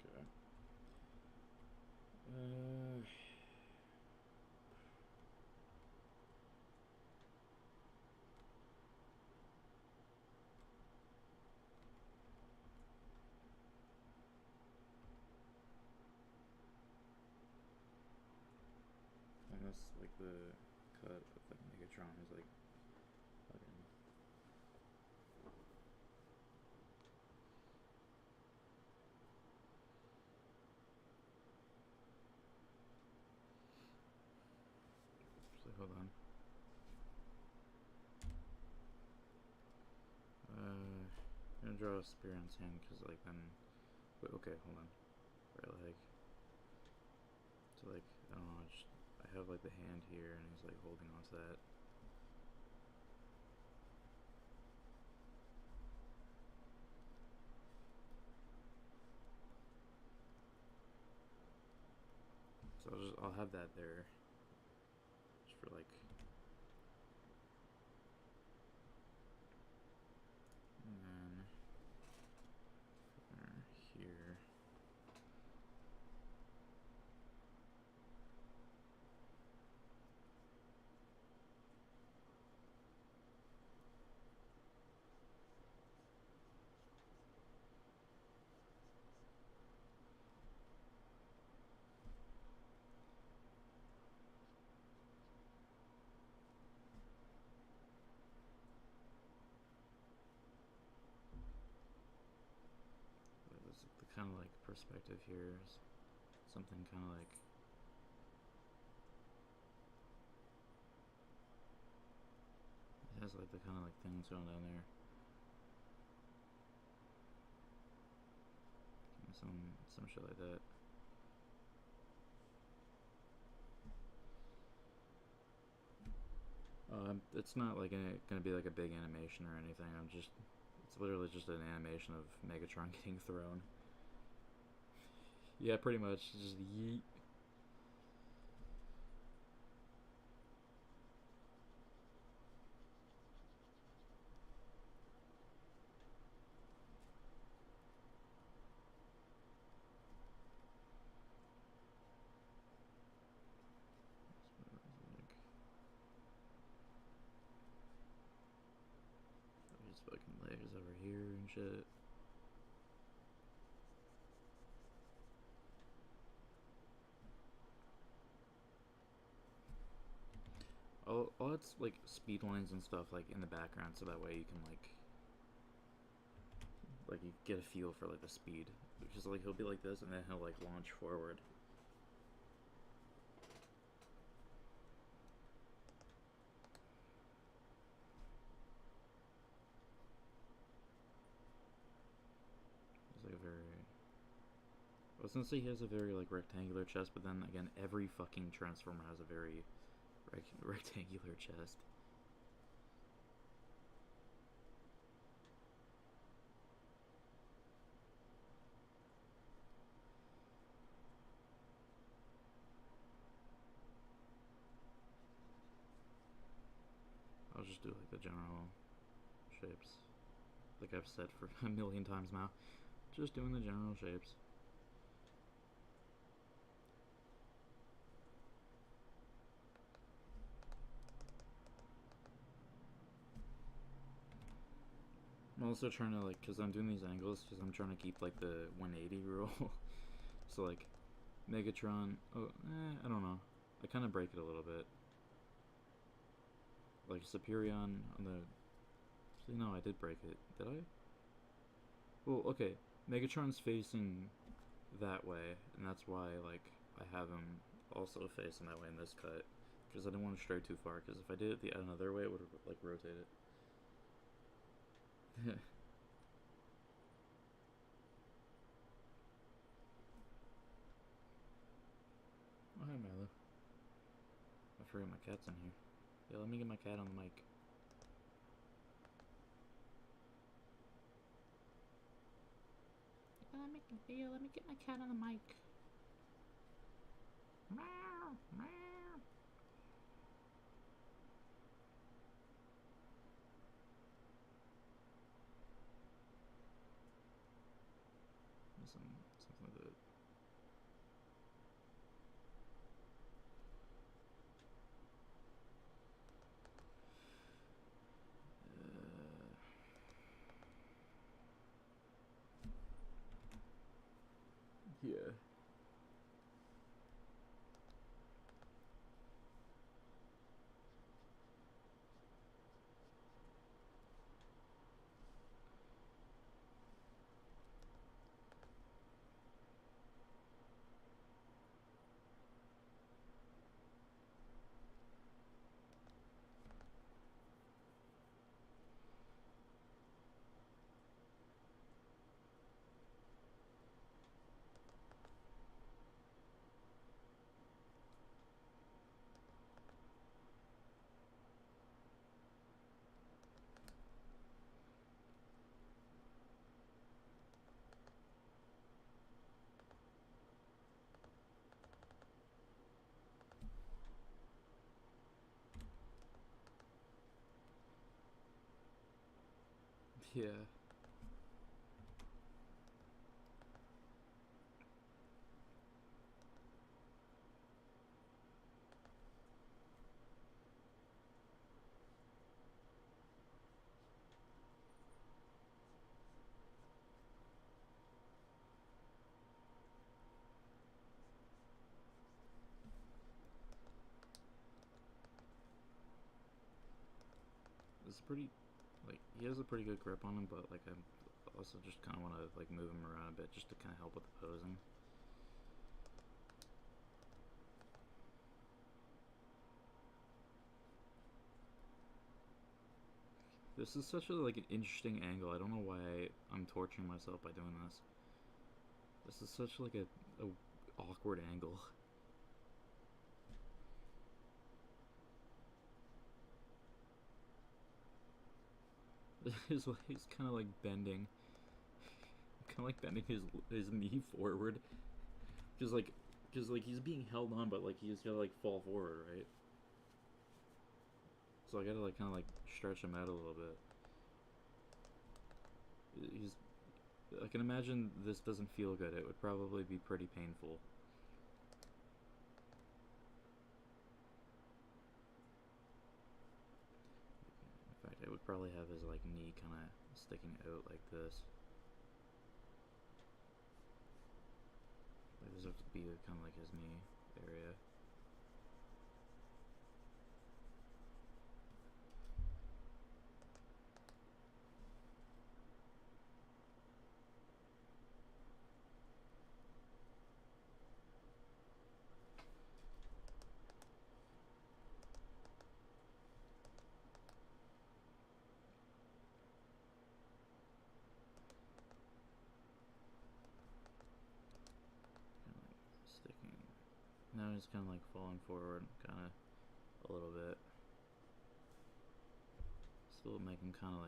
Okay. And that's like the cut of like Megatron is like fucking. So hold on. I'm gonna draw a spear in his hand because like then. Wait, okay, hold on. Right, like. So like I don't know. I have like the hand here and he's like holding onto that. So I'll have that there. Just for like. And then. Here. The kind of like perspective here is something kind of like. It has like the kind of like things going down there. Some shit like that. It's not like gonna be like a big animation or anything. It's literally just an animation of Megatron getting thrown. Yeah, pretty much. Just yeet. Just fucking layers over here and shit. I'll add like speed lines and stuff like in the background so that way you can like like you get a feel for like the speed, because like he'll be like this and then he'll like launch forward. It's like a very. I was gonna say he has a very like rectangular chest, but then again, every fucking Transformer has a very rectangular chest. I'll just do like the general shapes, like I've said for a million times now. Just doing the general shapes. I'm also trying to like, cause I'm doing these angles, cause I'm trying to keep like the 180 rule. So like, Megatron. Oh, I don't know. I kind of break it a little bit. Like Superion on the. Actually, no, I did break it. Did I? Well, okay. Megatron's facing that way, and that's why like I have him also facing that way in this cut, because I didn't want to stray too far. Because if I did it the another way, it would have like rotated. Oh, hi, Milo. I forgot my cat's in here. Yeah, let me get my cat on the mic. Let me get my cat on the mic. Meow, meow. Something like that. Yeah. Yeah. It's pretty, like, he has a pretty good grip on him, but, like, I also just kind of want to, like, move him around a bit just to kind of help with the posing. This is such a, like, an interesting angle. I don't know why I'm torturing myself by doing this. This is such, like, a awkward angle. He's kind of, like, bending. Kind of, like, bending his knee forward. Because, like, he's being held on, but, like, he's gotta, like, fall forward, right? So I gotta, like, kind of, like, stretch him out a little bit. He's... I can imagine this doesn't feel good. It would probably be pretty painful. In fact, it would probably have his, like, knee kind of sticking out like this. Like, this would be kind of like his knee area. Now he's kind of like falling forward, kind of a little bit. Still make him kind of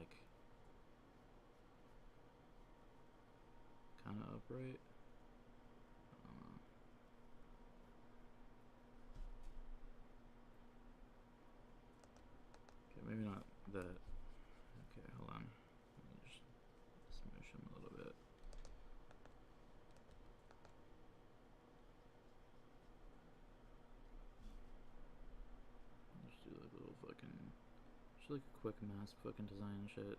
upright. Okay, maybe not that. Okay, hold on. Let me just smoosh him a little bit. Just do like a little fucking, just like a quick mask fucking design and shit.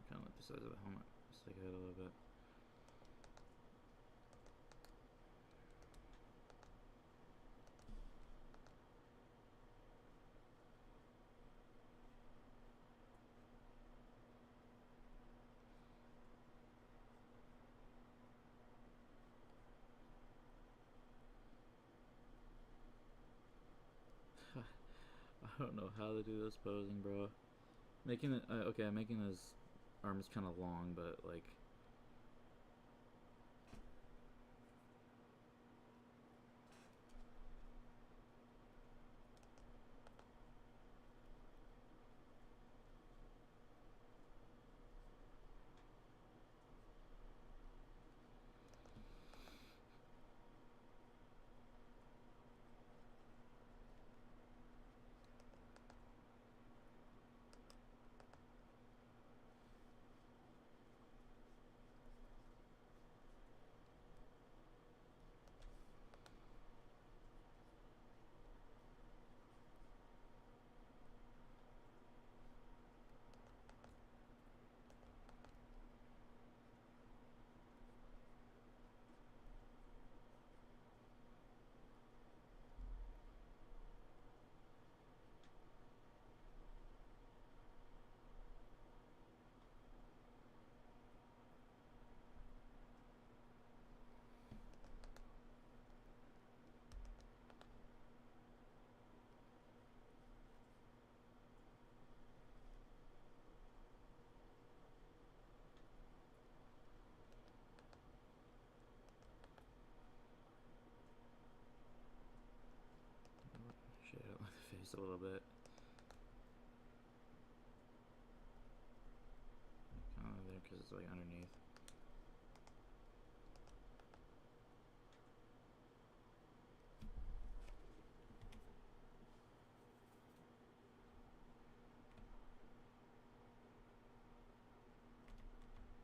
Kind of like the size of the helmet stick out a little bit. I don't know how to do this posing, bro. Making it okay. I'm making his arms kind of long, but like. Shade out the face a little bit. Kind of there because it's like underneath.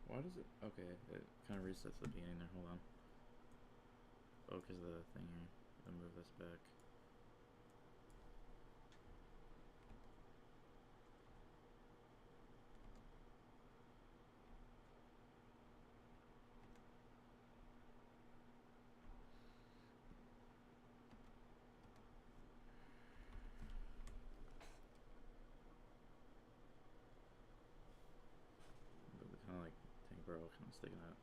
Why does it? Okay, it kind of resets the beginning there. Hold on. Oh, because of the thing here. I'll move this back. Kind of like tank barrel kind of sticking out.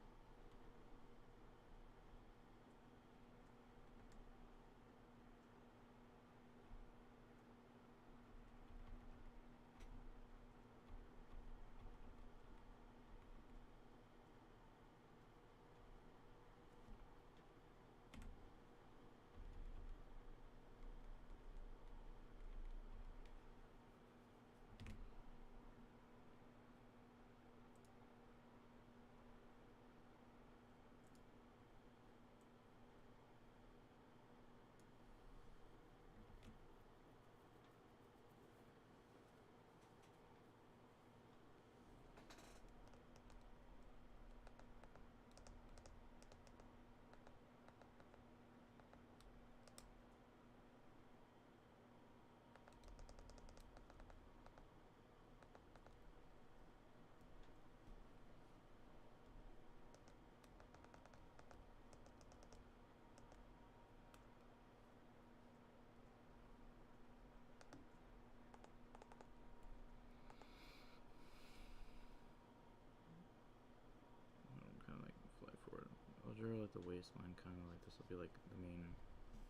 like the waistline, kind of like this will be like the main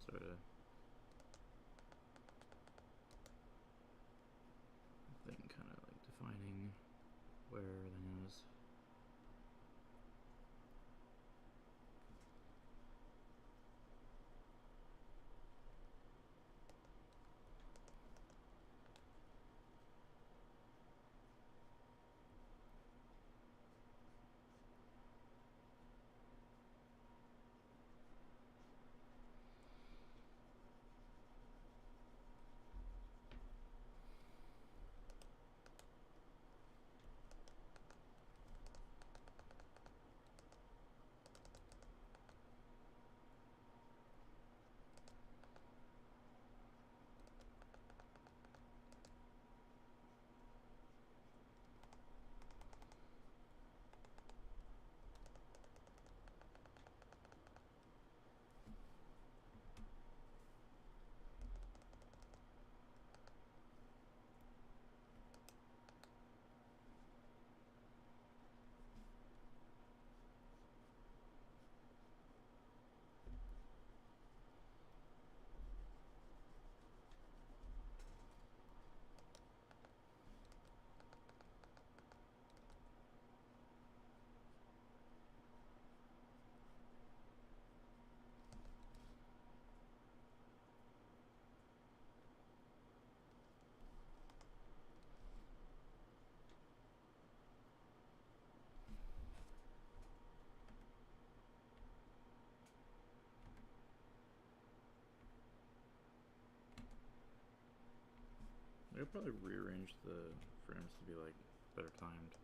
sort of thing, kind of like defining where everything is. I could probably rearrange the frames to be like better timed.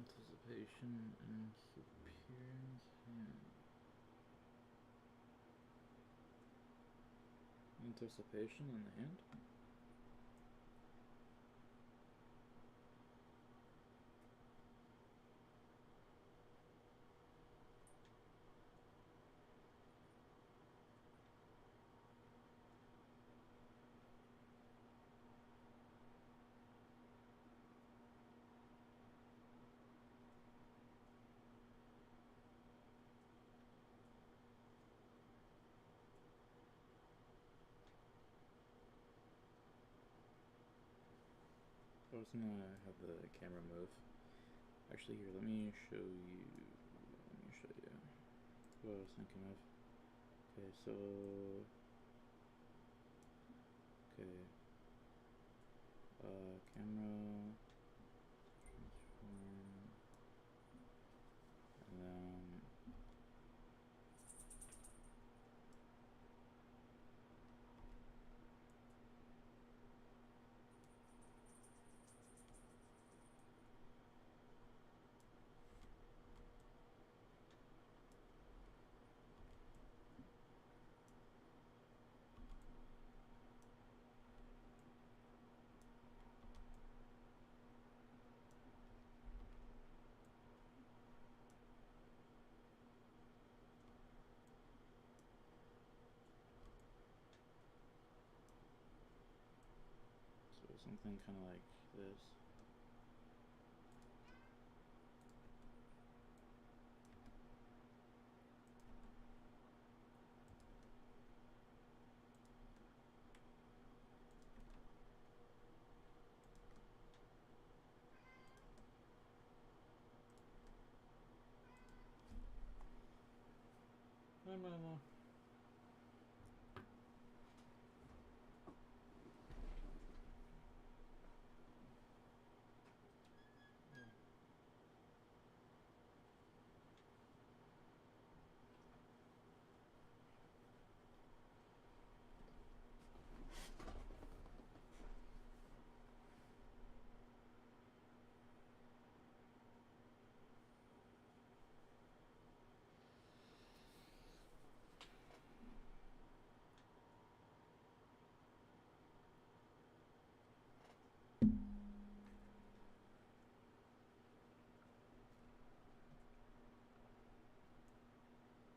Anticipation and appearance. Anticipation in the hand. I was gonna have the camera move. Actually, here, let me show you. What I was thinking of. Okay, so. Okay. Camera. Transform. And then. So something kind of like this. No.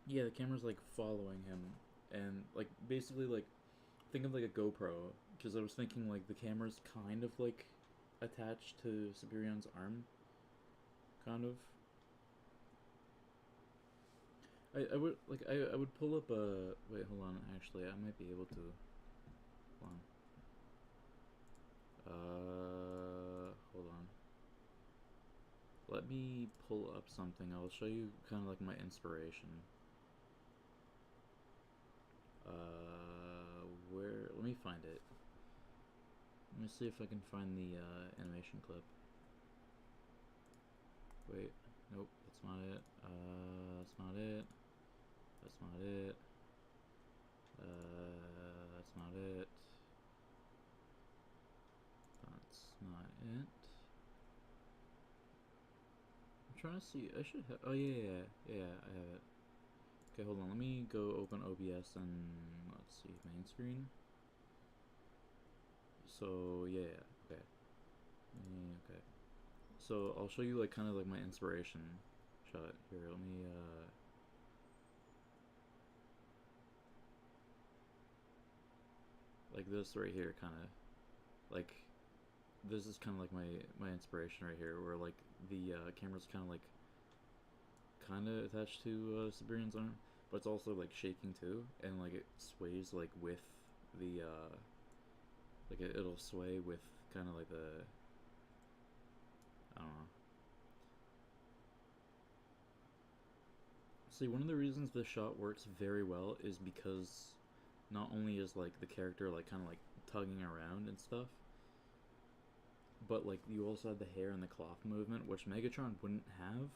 Yeah, the camera's like following him, and like basically like think of like a GoPro, because I was thinking like the camera's kind of like attached to Siberian's arm, kind of. I would like I would pull up a wait, hold on, actually I might be able to. Hold on. Hold on. Let me pull up something. I'll show you kind of like my inspiration. Where? Let me find it. Let me see if I can find the animation clip. Wait, nope, that's not it. That's not it. That's not it. That's not it. That's not it. I'm trying to see. I should have. Oh yeah, I have it. Okay, hold on. Let me go open OBS and let's see main screen. So yeah, okay. Okay. So I'll show you like kind of like my inspiration shot here. Let me like this right here, kind of like this is kind of like my inspiration right here, where like the camera's kind of attached to Siberian's arm, but it's also like shaking too, and like it sways like with the like it'll sway with kind of like the I don't know. See, one of the reasons this shot works very well is because not only is like the character like kind of like tugging around and stuff, but like you also have the hair and the cloth movement, which Megatron wouldn't have.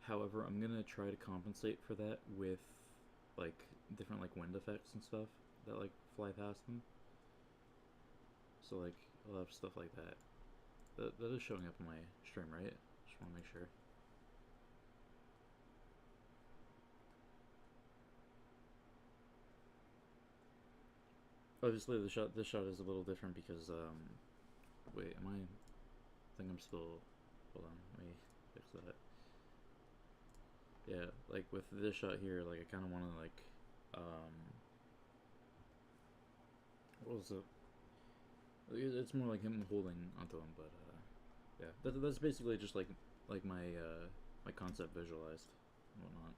However, I'm gonna try to compensate for that with like different like wind effects and stuff that like fly past them. So like I'll have stuff like that. That is showing up in my stream, right? just want to make sure. Obviously, this shot is a little different because wait, am I? I think I'm still. Hold on, let me fix that. Yeah, like with this shot here, like I kind of want to like what was it? It's more like him holding onto him, but yeah, that's basically just like my my concept visualized and whatnot.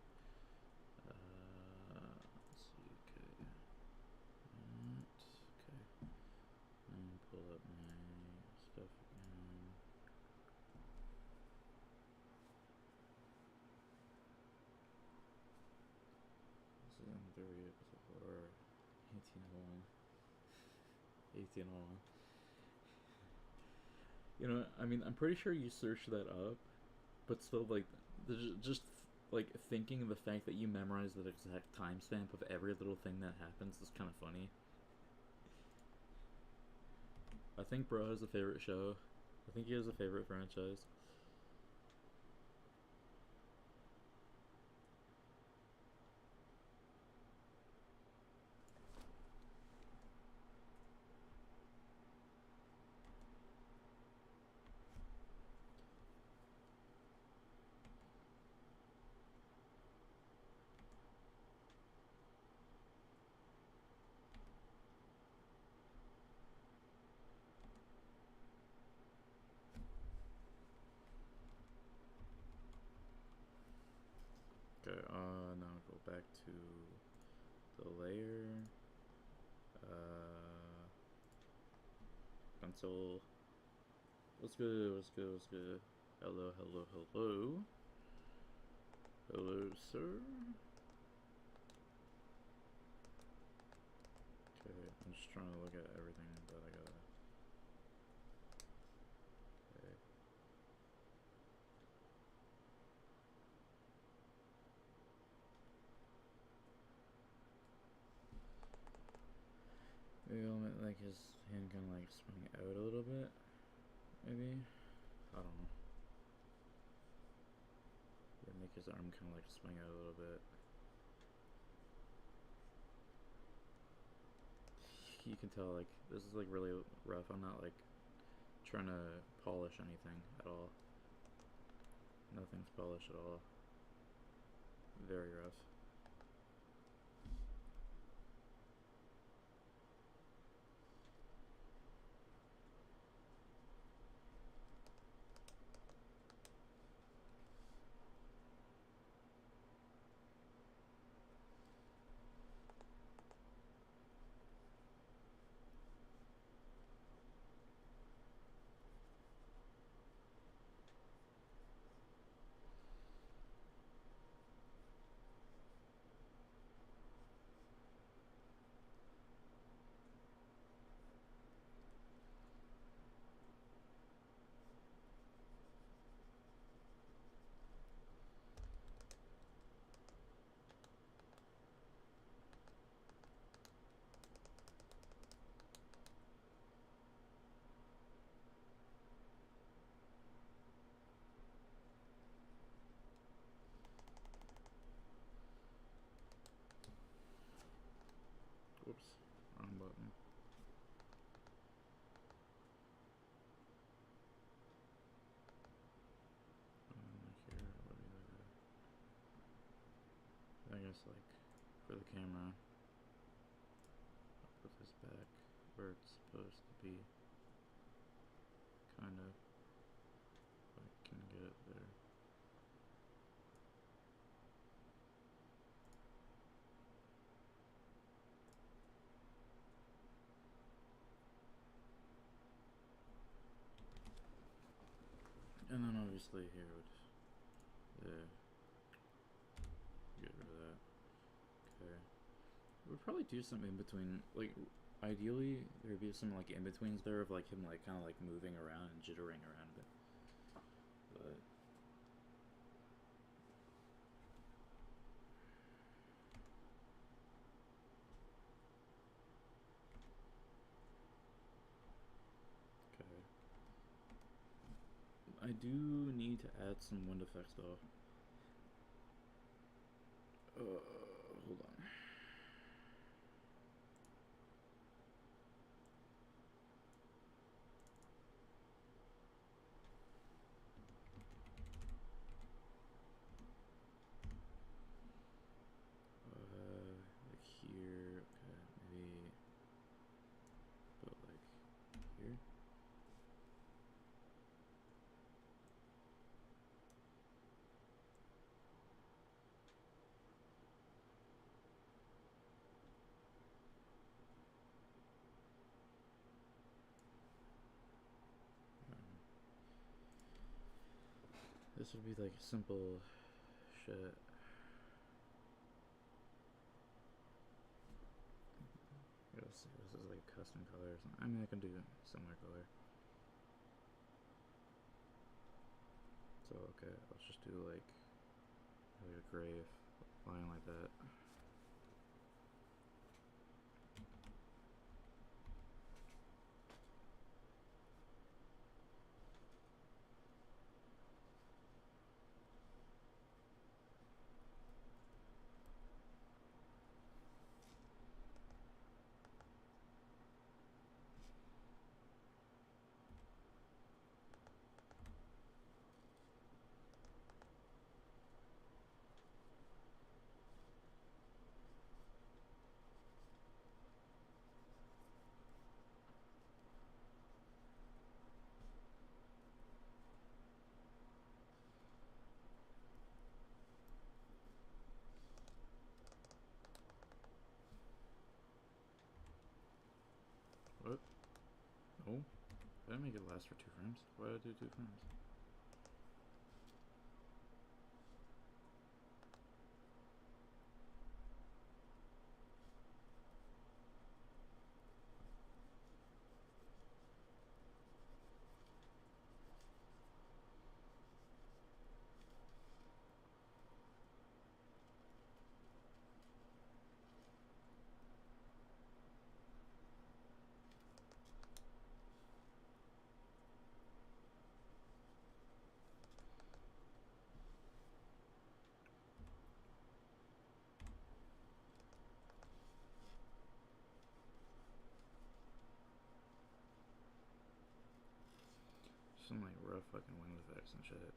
Let's see, okay, okay, and pull up my stuff again. This is in 30 episode or 1801. 1801. You know, I mean, I'm pretty sure you searched that up, but still, like, just like thinking the fact that you memorized the exact timestamp of every little thing that happens is kind of funny. I think bro has a favorite show. I think he has a favorite franchise. Okay, now go back to the layer. Console. What's good? What's good? What's good? Hello, hello, hello. Hello, sir. Okay, I'm just trying to look at everything that I gotta. Okay. Maybe I'll make like his hand kind of like swing out a little bit. Maybe. I don't know. Yeah, make his arm kind of like swing out a little bit. You can tell like this is like really rough. I'm not like trying to polish anything at all. Nothing's polished at all. Very rough. Whoops, wrong button. Here, what do you do? I guess like for the camera, I'll put this back where it's supposed to be. Kind of. If I can get it there. And then obviously here would, yeah, get rid of that. Okay. We'd probably do something in between, like, ideally there'd be some like in-betweens there of like him like kind of like moving around and jittering around a bit. But okay. I do need to add some wind effects though. Hold on. Like here, okay, maybe put like here. This would be like simple shit. Let's see, this is like custom color or something. I mean, I can do similar color. So, okay, let's just do like a gray line like that. What? Oh, I didn't make it last for 2 frames. Why did I do 2 frames? Some like rough fucking wind effects and shit.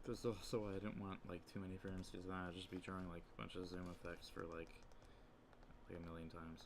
Because also I didn't want like too many frames because then I'd just be drawing like a bunch of zoom effects for like a million times.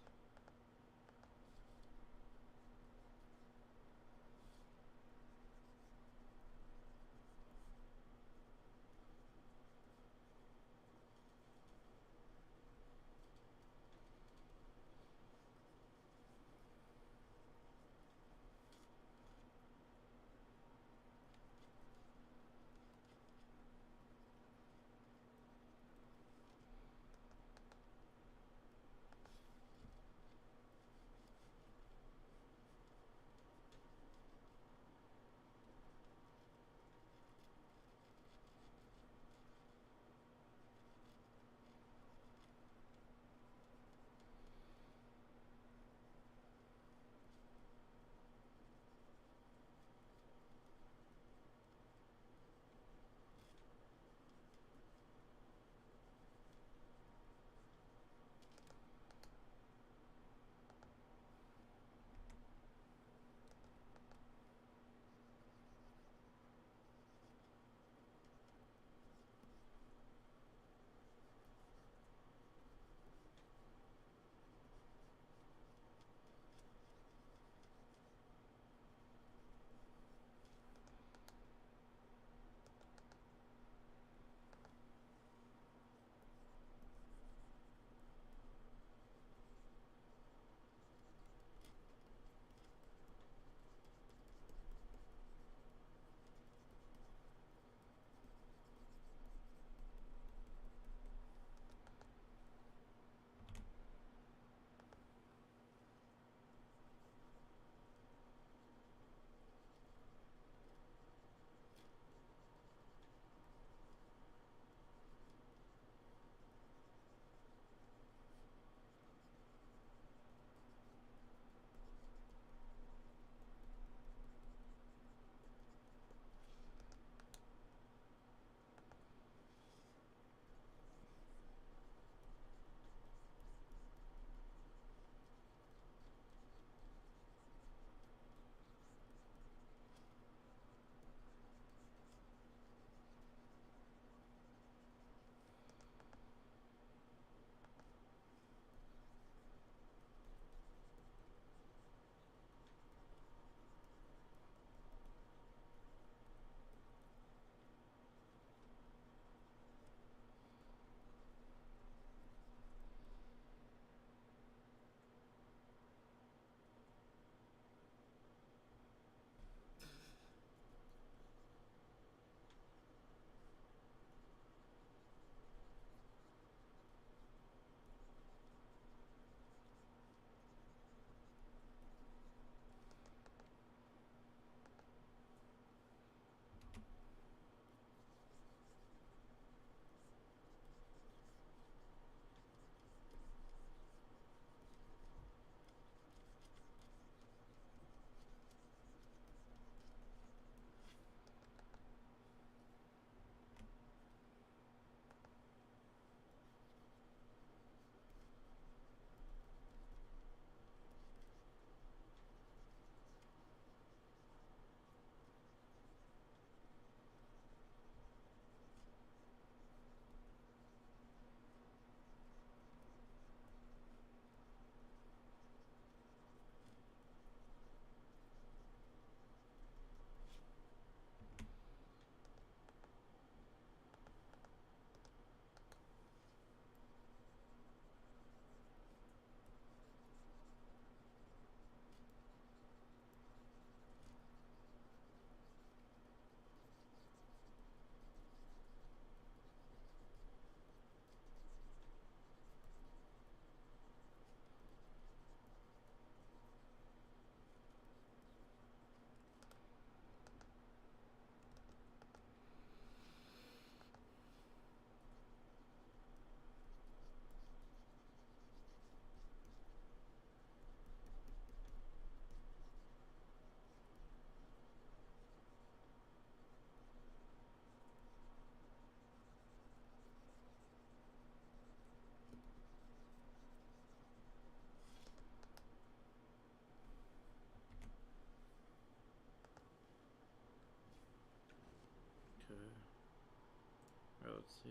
let's see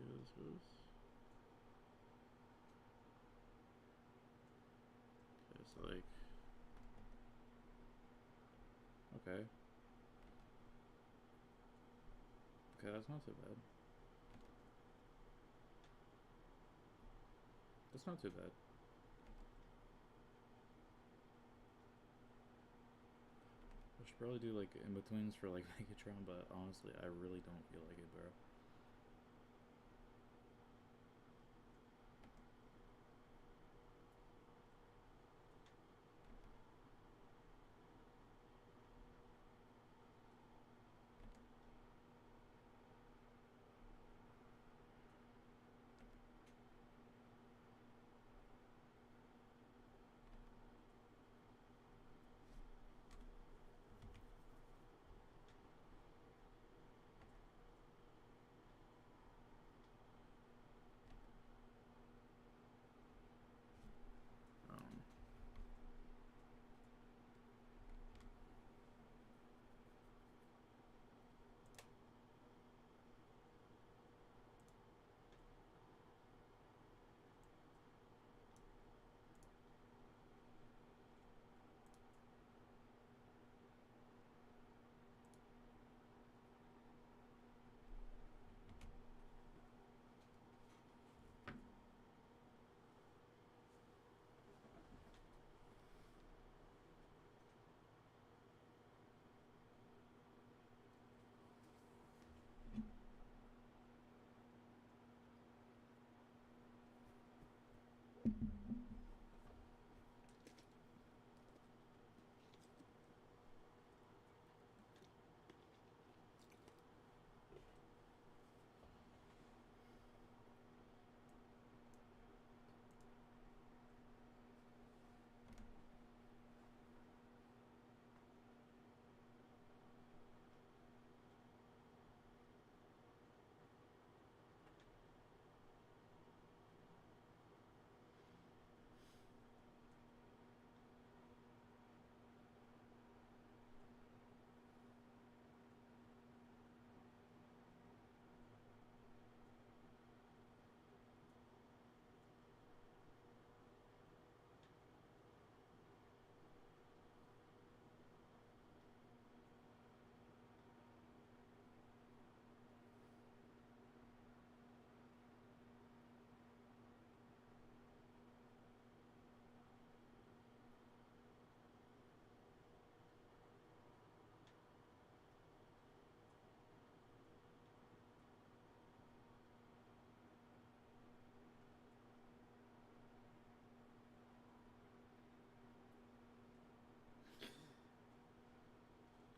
where this goes. Okay, so like, okay. Okay, that's not too bad. That's not too bad. I should probably do like in betweens for like Megatron, but honestly, I really don't feel like it, bro. Um,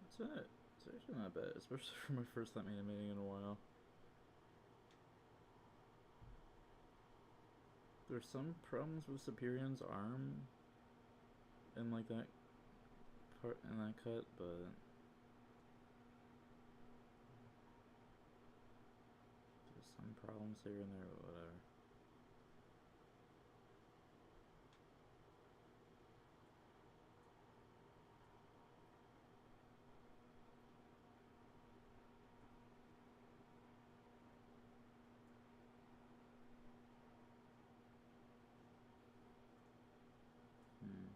It's not. It's actually not bad, especially for my first time animating in a while. There's some problems with Superior's arm in like that part in that cut, but there's some problems here and there, but whatever. Hmm.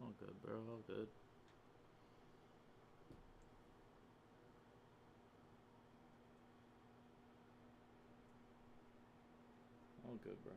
All good, bro. All good. All good, bro.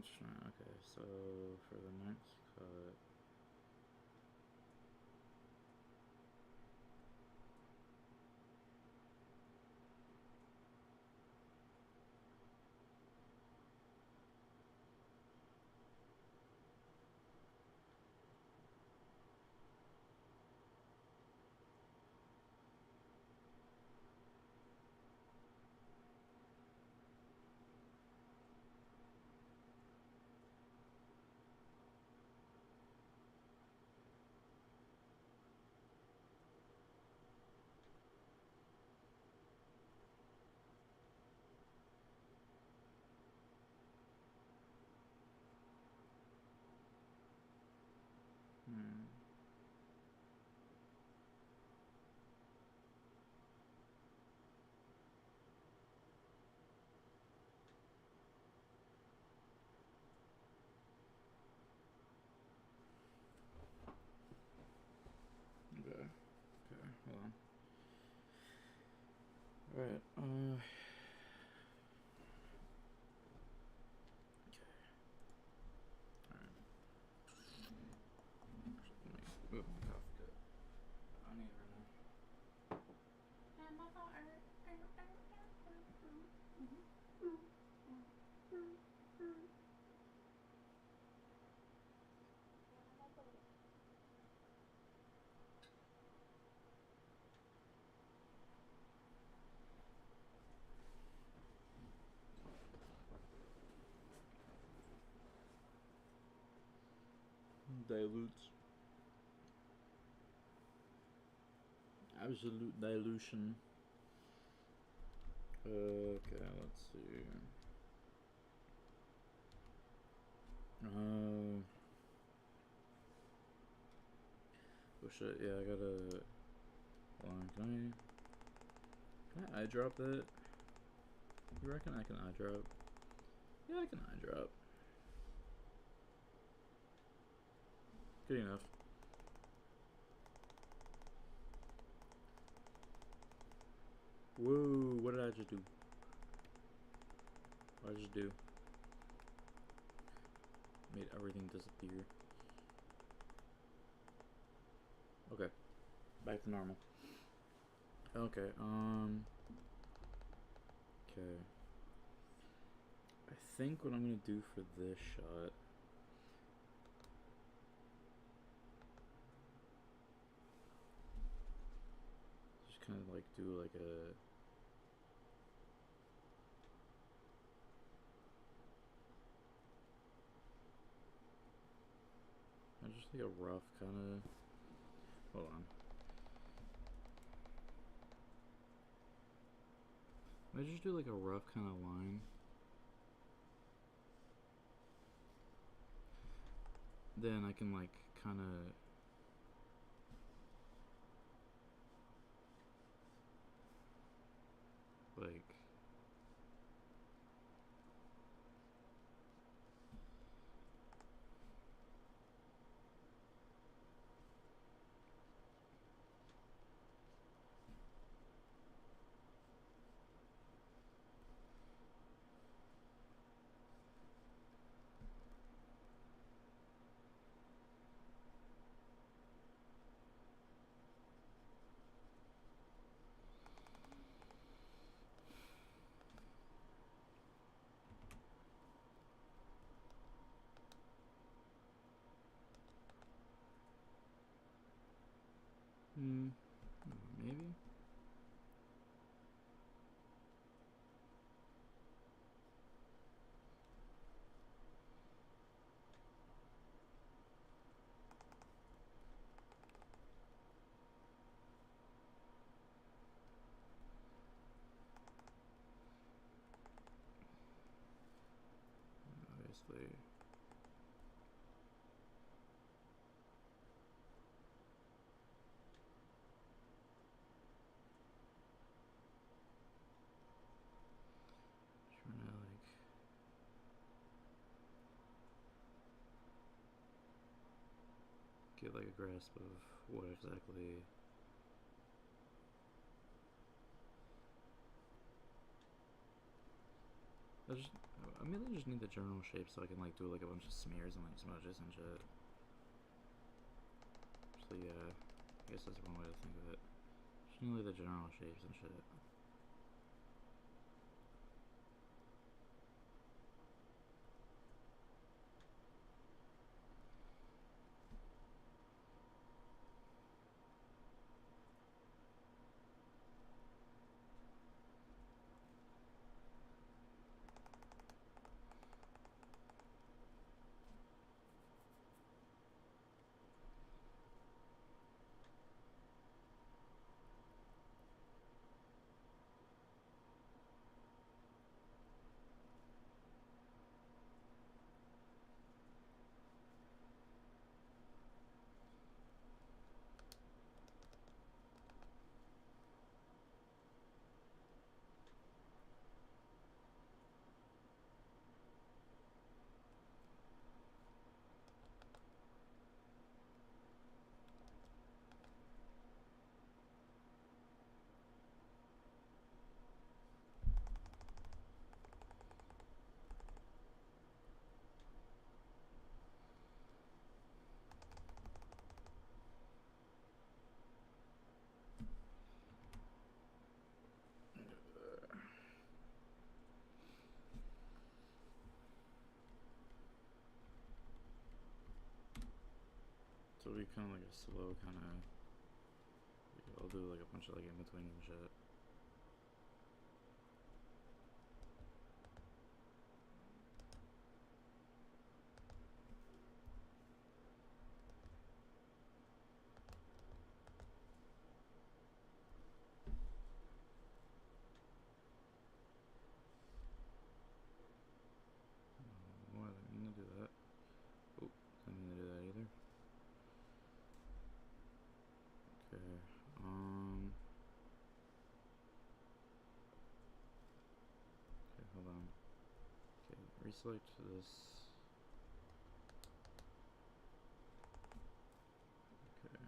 just trying. Okay, so for the next cut. Hmm. Okay. Okay. Hold on. All right. All right. Let me. Oop, cough good. I need it right now. Dilutes. Absolute dilution. Okay, let's see. Oh shit, yeah, I gotta. Hold on, can I eye drop that? You reckon I can eye drop? Yeah, I can eye drop. Good enough. Whoa, what did I just do? What did I just do? Made everything disappear. Okay, back to normal. Okay, okay. I think what I'm gonna do for this shot. Just kind of like do like a. Just like a rough kind of. Hold on. I just do like a rough kind of line. Then I can like kind of. Like. Maybe. Obviously. Trying to like. Get like a grasp of what exactly. I mainly just need the general shape so I can like do like a bunch of smears and like smudges and shit. So yeah, I guess that's one way to think of it. Just need like the general shapes and shit. So it'll be kind of like a slow kind of. I'll do like a bunch of like in between and shit. Oh, I didn't mean to do that. Oh, didn't mean to do that either. Okay. Okay, hold on. Okay, reselect this. Okay.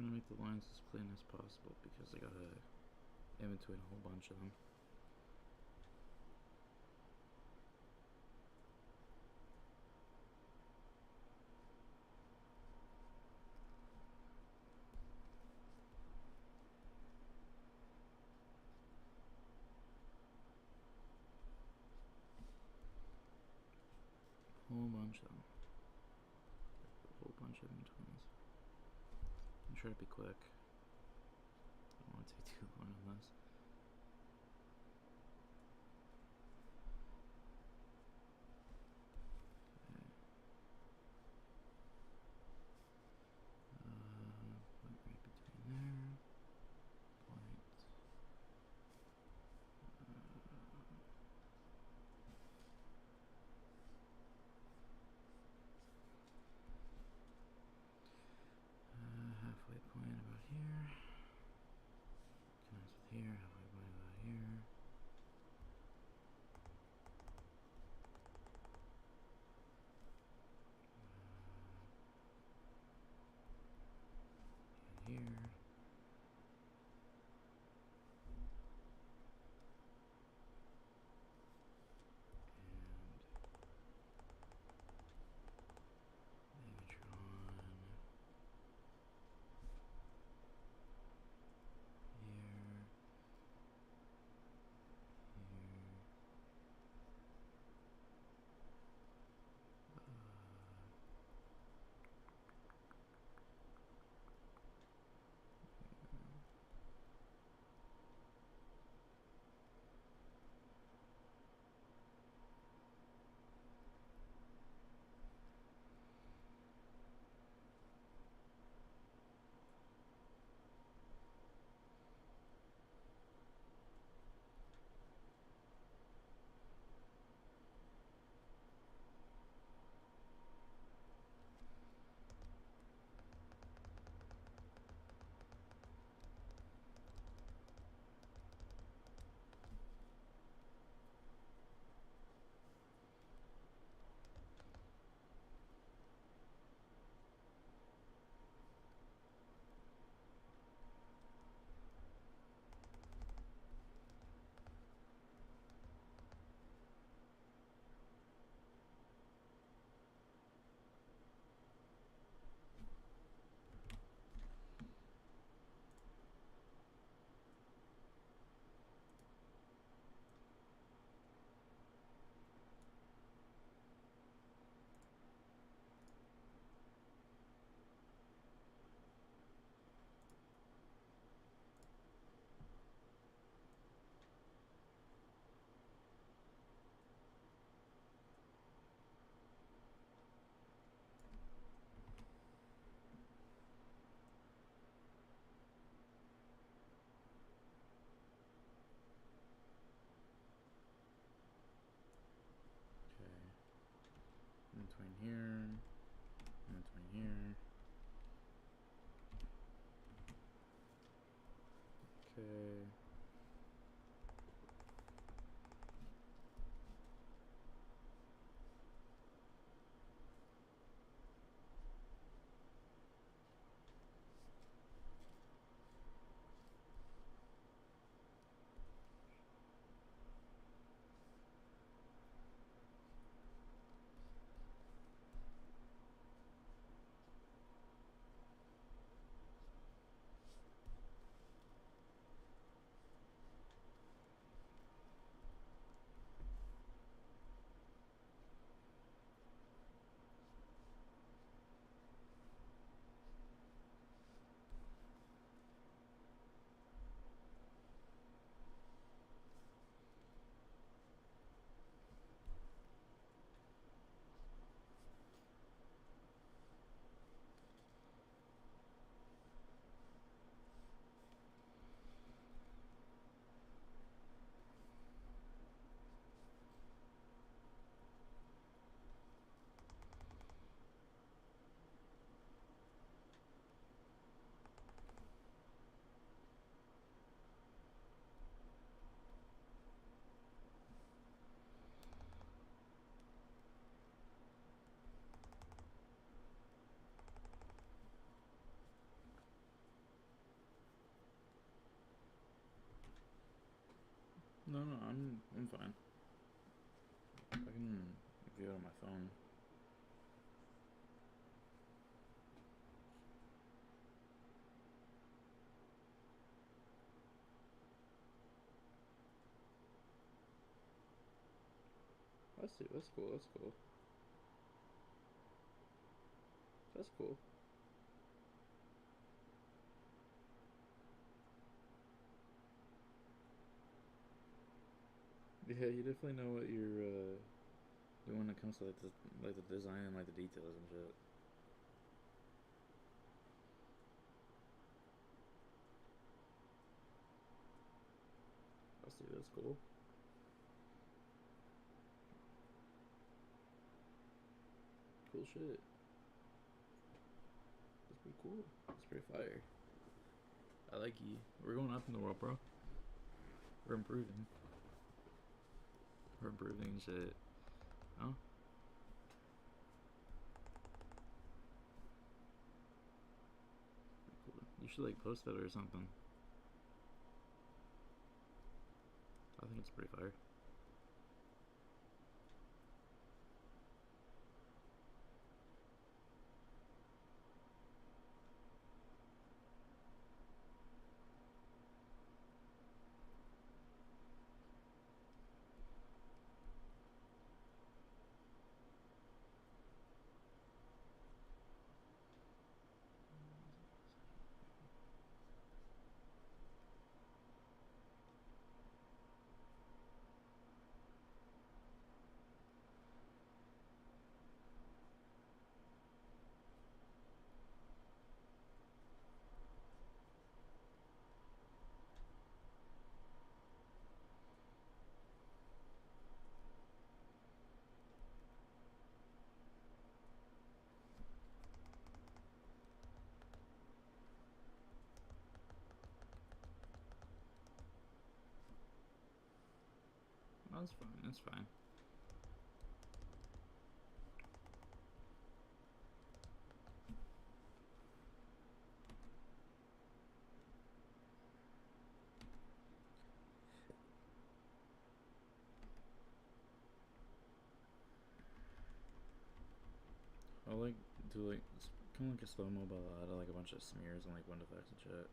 trying to make the lines as clean as possible because I gotta in between a whole bunch of them. Whole bunch of them. A whole bunch of in-betweens. I'm trying to be quick. I don't want to take too long on this. Point right between there. Point. Halfway point about here. Connects with here. Halfway point about here. And here. In between here, in between here. Okay. No, no, I'm fine. I can view it on my phone. I see. That's cool. That's cool. That's cool. Yeah, you definitely know what you're doing when it comes to like the design and like the details and shit. I see. That's cool. Cool shit. That's pretty cool. That's pretty fire. I like you. We're going up in the world, bro. We're improving. We're improving shit. Oh, cool. You should like post that or something. I think it's pretty fire. That's fine. That's fine. I like do like kind of like a slow mo, but I like a bunch of smears and like wind effects and shit.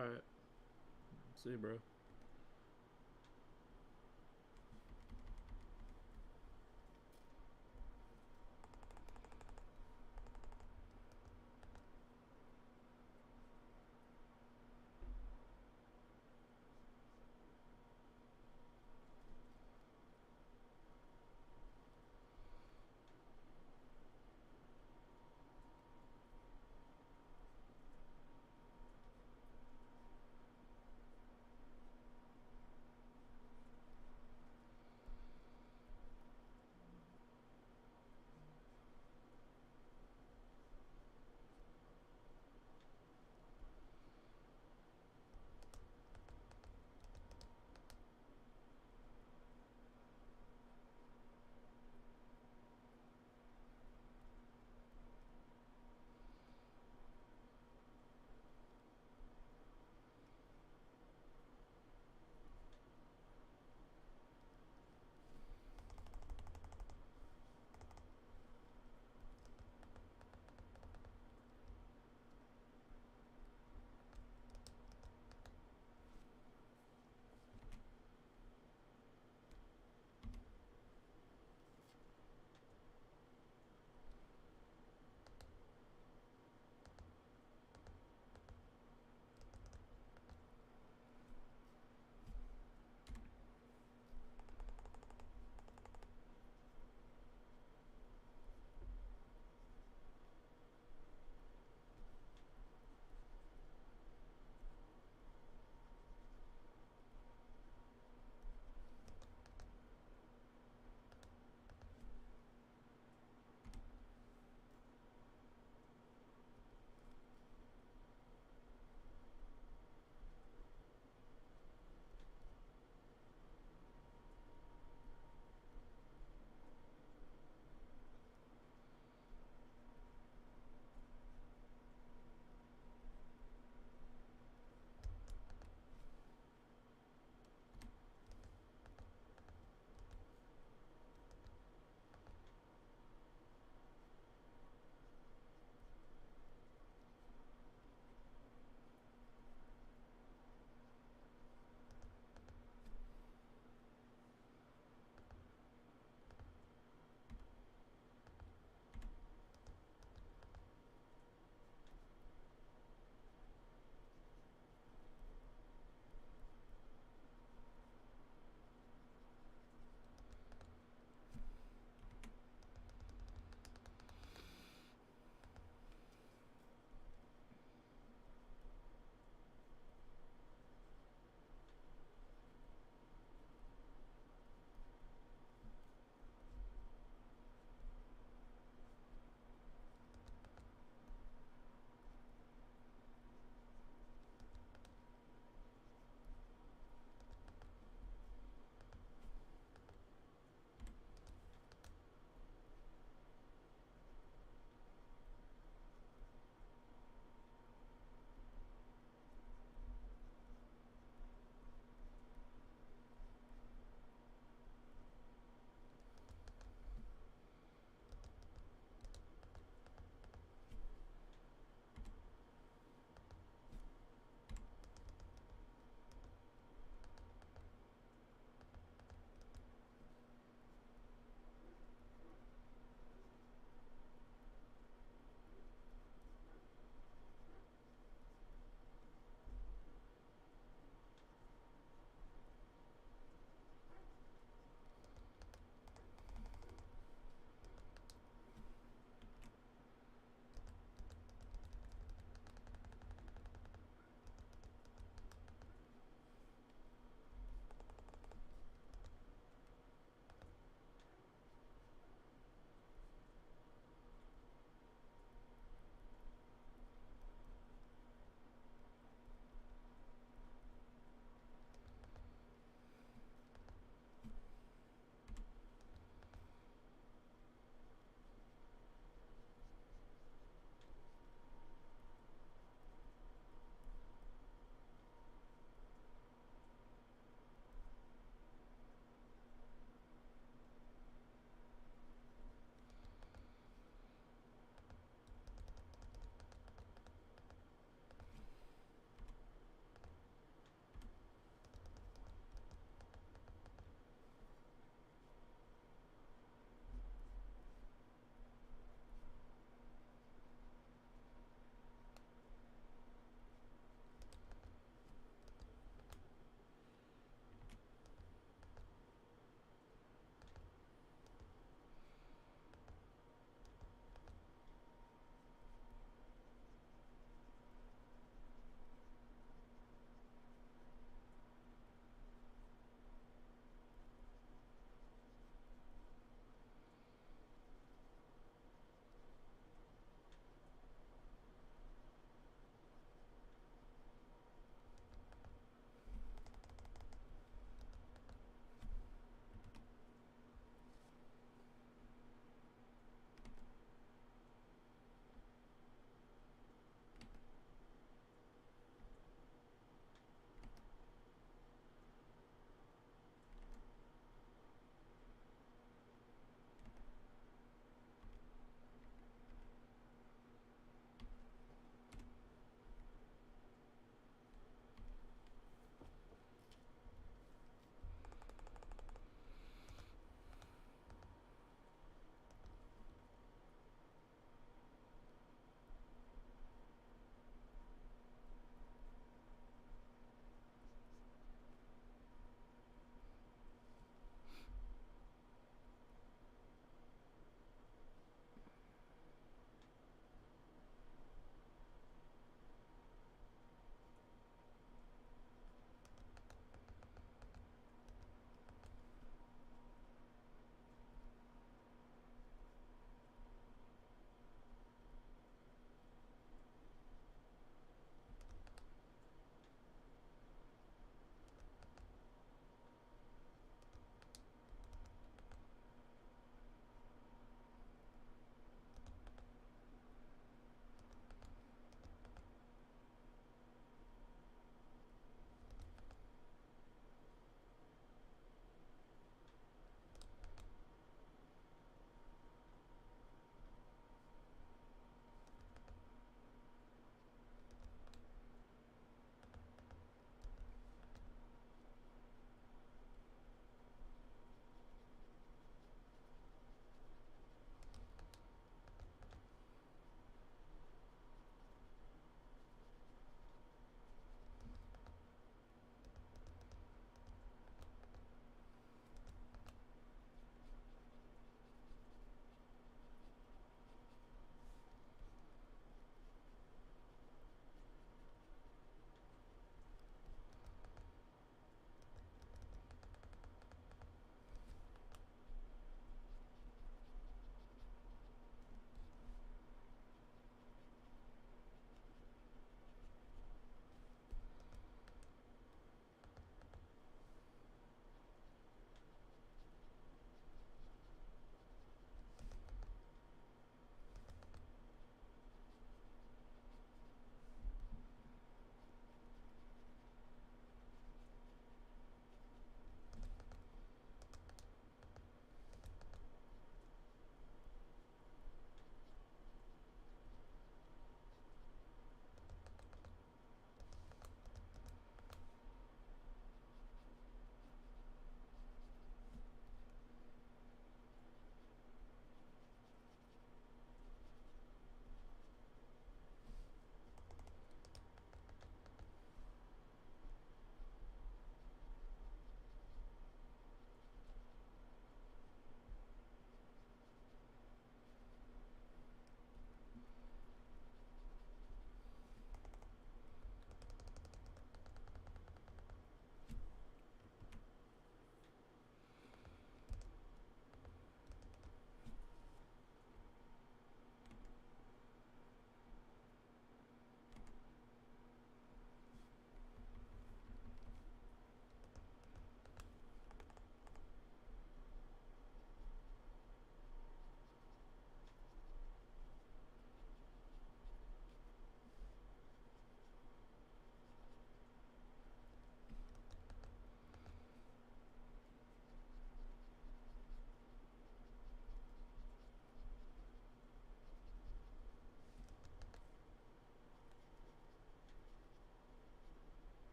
Alright. See you, bro.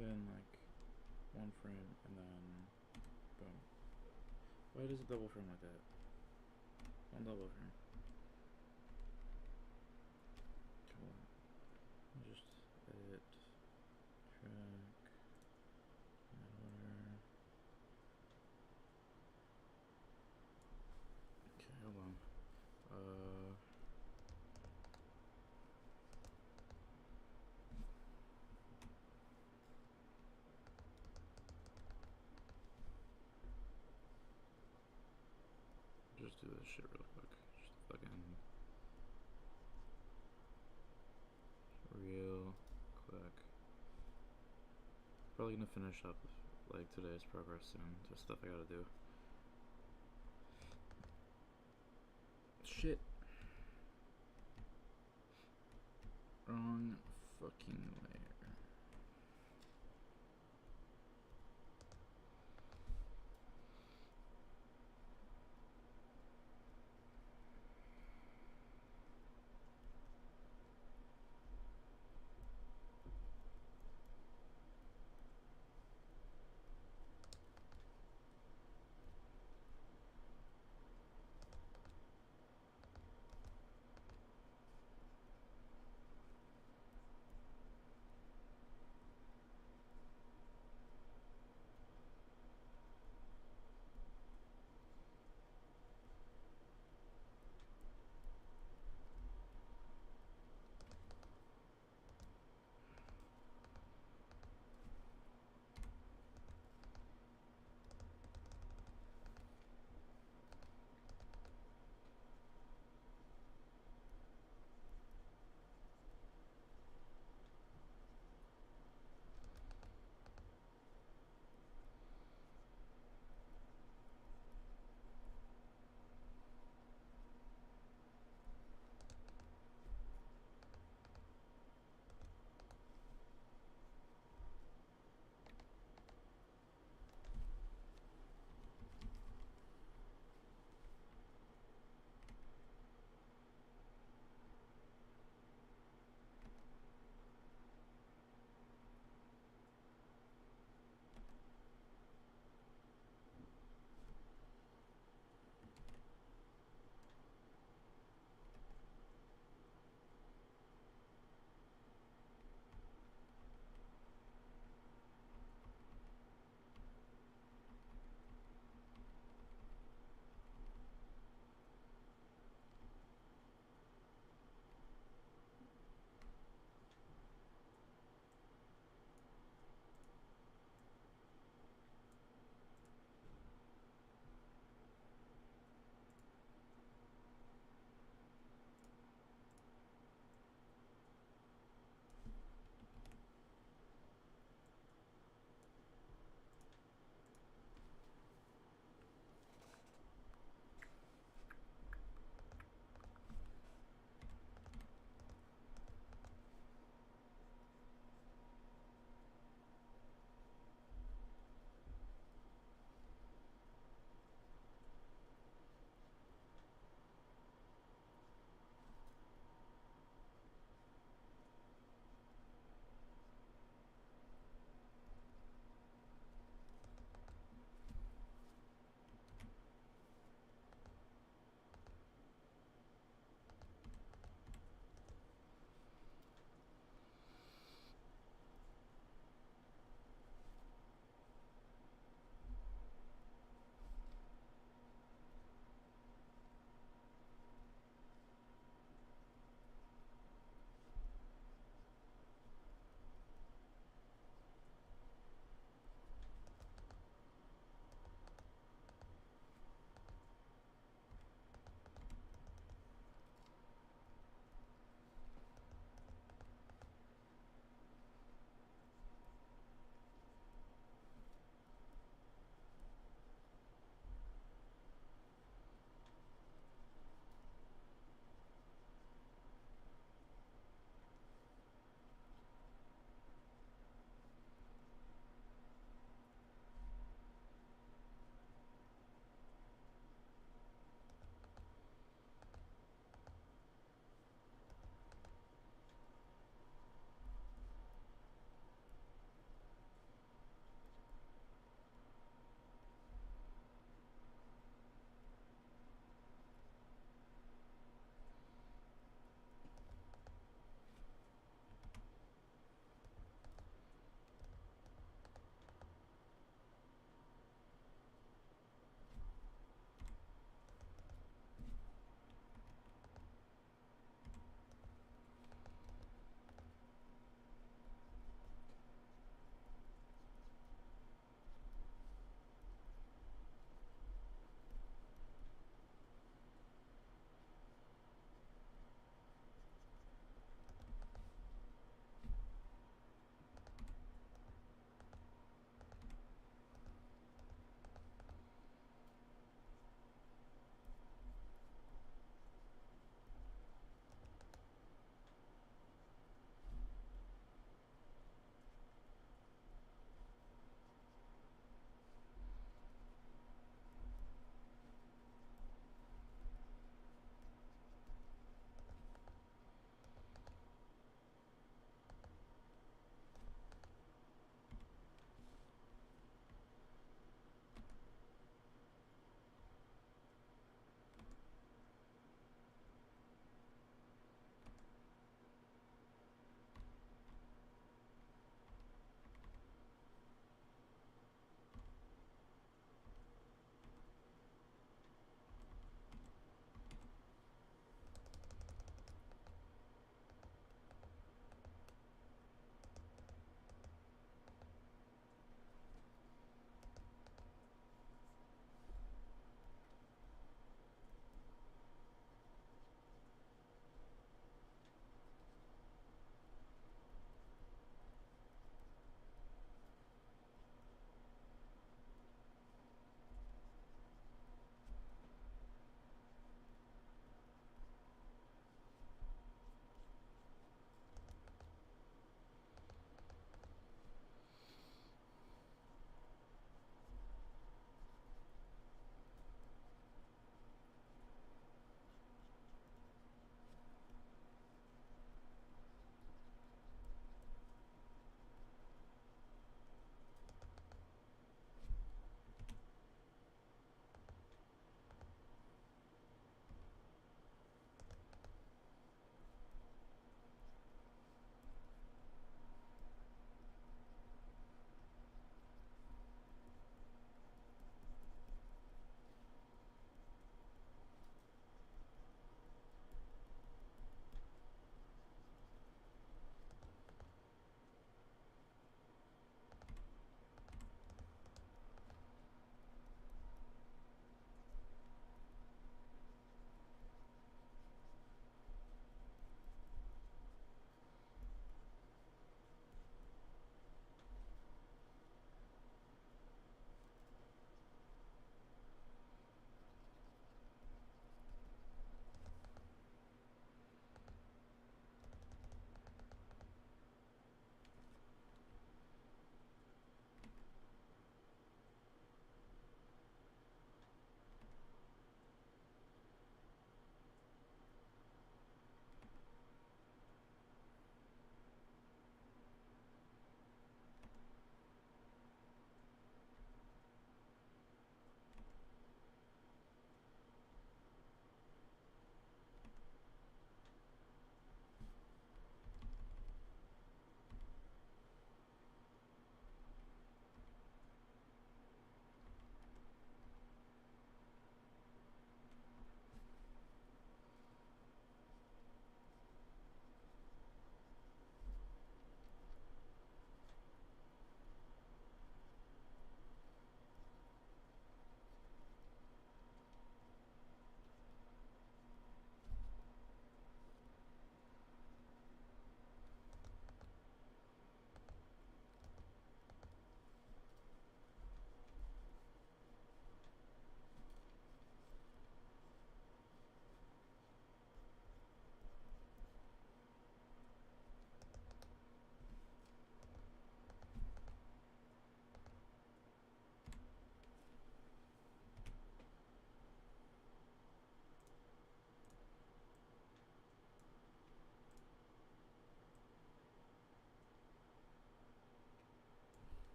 then like one frame, and then boom. Why does it double frame like that? One double frame. Come on. Just edit, track, add order. Okay, hold on. Just do this shit real quick. Just fucking real quick. Probably gonna finish up like today's progress soon. Just stuff I gotta do. Shit. Wrong fucking layer.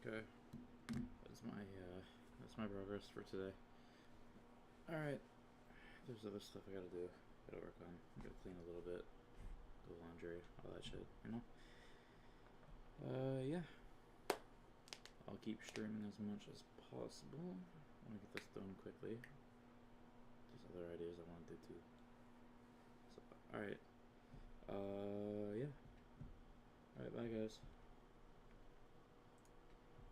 Okay. That's my progress for today. Alright. There's other stuff I gotta do. Gotta work on. Gotta clean a little bit. The laundry, all that shit, you know? Yeah. I'll keep streaming as much as possible. I wanna get this done quickly. There's other ideas I wanna do too. So, alright. Yeah. Alright, bye guys.